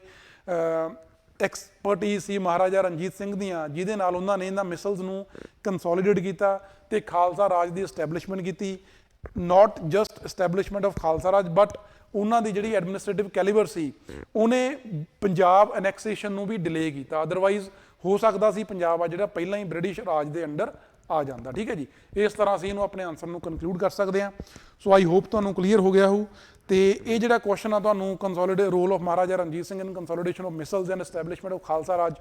ਐਕਸਪਰਟੀਜ਼ ਸੀ ਮਹਾਰਾਜਾ ਰਣਜੀਤ ਸਿੰਘ ਦੀਆਂ, ਜਿਹਦੇ ਨਾਲ ਉਹਨਾਂ ਨੇ ਇਹਨਾਂ ਮਿਸਲਸ ਨੂੰ ਕੰਸੋਲੀਡੇਟ ਕੀਤਾ ਤੇ ਖਾਲਸਾ ਰਾਜ ਦੀ ਐਸਟੈਬਲਿਸ਼ਮੈਂਟ ਕੀਤੀ। Not just establishment of Khalsa Raj, but ਉਹਨਾਂ ਦੀ ਜਿਹੜੀ ਐਡਮਿਨਿਸਟ੍ਰੇਟਿਵ ਕੈਲੀਬਰ ਸੀ ਉਹਨੇ ਪੰਜਾਬ ਐਨੈਕਸੇਸ਼ਨ ਨੂੰ ਵੀ ਡਿਲੇ ਕੀਤਾ। ਅਦਰਵਾਈਜ਼ ਹੋ ਸਕਦਾ ਸੀ ਪੰਜਾਬ ਆ ਜਿਹੜਾ ਪਹਿਲਾਂ ਹੀ ਬ੍ਰਿਟਿਸ਼ ਰਾਜ ਦੇ ਅੰਡਰ ਆ ਜਾਂਦਾ। ਠੀਕ ਹੈ ਜੀ। ਇਸ ਤਰ੍ਹਾਂ ਅਸੀਂ ਇਹਨੂੰ ਆਪਣੇ ਆਨਸਰ ਨੂੰ ਕਨਕਲੂਡ ਕਰ ਸਕਦੇ ਹਾਂ। ਸੋ ਆਈ ਹੋਪ ਤੁਹਾਨੂੰ ਕਲੀਅਰ ਹੋ ਗਿਆ ਹੋਊ। ਤੇ ਇਹ ਜਿਹੜਾ ਕੁਐਸਚਨ ਆ ਤੁਹਾਨੂੰ consolidate role of Maharaja Ranjit Singh in consolidation of misls and establishment of Khalsa Raj,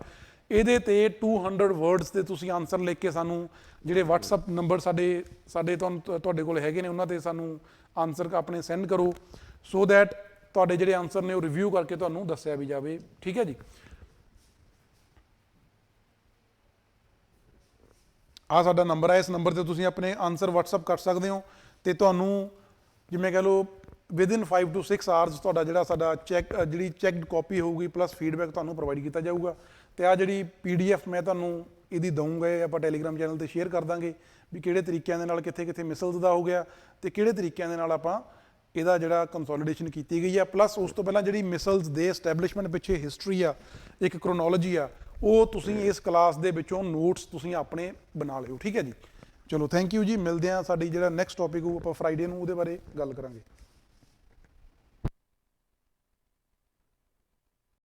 ਇਹਦੇ ਤੇ 200 ਵਰਡਸ ਤੇ ਤੁਸੀਂ ਆਨਸਰ ਲਿਖ ਕੇ ਸਾਨੂੰ ਜਿਹੜੇ WhatsApp ਨੰਬਰ ਸਾਡੇ ਤੁਹਾਡੇ ਕੋਲ ਹੈਗੇ ਨੇ ਉਹਨਾਂ ਤੇ ਸਾਨੂੰ ਆਨਸਰ ਆਪਣੇ ਸੈਂਡ ਕਰੋ, ਸੋ ਦੈਟ ਤੁਹਾਡੇ ਜਿਹੜੇ ਆਨਸਰ ਨੇ ਉਹ ਰਿਵਿਊ ਕਰਕੇ ਤੁਹਾਨੂੰ ਦੱਸਿਆ ਵੀ ਜਾਵੇ। ਠੀਕ ਹੈ ਜੀ। ਆਹ ਸਾਡਾ ਨੰਬਰ ਹੈ, ਇਸ ਨੰਬਰ ਤੇ ਤੁਸੀਂ ਆਪਣੇ ਆਨਸਰ WhatsApp ਕਰ ਸਕਦੇ ਹੋ, ਤੇ ਤੁਹਾਨੂੰ ਜਿਵੇਂ ਕਹਿ ਲਓ ਵਿਦਿਨ 5 to 6 ਆਵਰਸ ਤੁਹਾਡਾ ਜਿਹੜਾ ਸਾਡਾ ਜਿਹੜੀ ਚੈੱਕਡ ਕਾਪੀ ਹੋਊਗੀ ਪਲੱਸ ਫੀਡਬੈਕ ਤੁਹਾਨੂੰ ਪ੍ਰੋਵਾਈਡ ਕੀਤਾ ਜਾਊਗਾ। ਤੇ ਆਹ ਜਿਹੜੀ PDF ਮੈਂ ਤੁਹਾਨੂੰ ਇਹਦੀ ਦਊਂਗਾ, ਆਪਾਂ ਟੈਲੀਗ੍ਰਾਮ ਚੈਨਲ ਤੇ ਸ਼ੇਅਰ ਕਰ ਦਾਂਗੇ ਵੀ ਕਿਹੜੇ ਤਰੀਕਿਆਂ ਦੇ ਨਾਲ ਕਿੱਥੇ ਮਿਸਲਸ ਦਾ ਹੋ ਗਿਆ ਤੇ ਕਿਹੜੇ ਤਰੀਕਿਆਂ ਦੇ ਨਾਲ ਆਪਾਂ ਇਹਦਾ ਜਿਹੜਾ ਕੰਸੋਲੀਡੇਸ਼ਨ ਕੀਤੀ ਗਈ ਆ। ਪਲੱਸ ਉਸ ਤੋਂ ਪਹਿਲਾਂ ਜਿਹੜੀ ਮਿਸਲਸ ਦੇ ਐਸਟੈਬਲਿਸ਼ਮੈਂਟ ਪਿੱਛੇ ਹਿਸਟਰੀ ਆ, ਇੱਕ ਕ੍ਰੋਨੋਲੋਜੀ ਆ, ਉਹ ਤੁਸੀਂ ਇਸ ਕਲਾਸ ਦੇ ਵਿੱਚੋਂ ਨੋਟਸ ਤੁਸੀਂ ਆਪਣੇ ਬਣਾ ਲਿਓ। ਠੀਕ ਹੈ ਜੀ। ਚਲੋ ਥੈਂਕ ਯੂ ਜੀ। ਮਿਲਦੇ ਹਾਂ ਸਾਡੀ ਜਿਹੜਾ ਨੈਕਸਟ ਟੌਪਿਕ ਉਹ ਆਪਾਂ ਫਰਾਈਡੇ ਨੂੰ ਉਹਦੇ ਬਾਰੇ ਗੱਲ ਕਰਾਂਗੇ।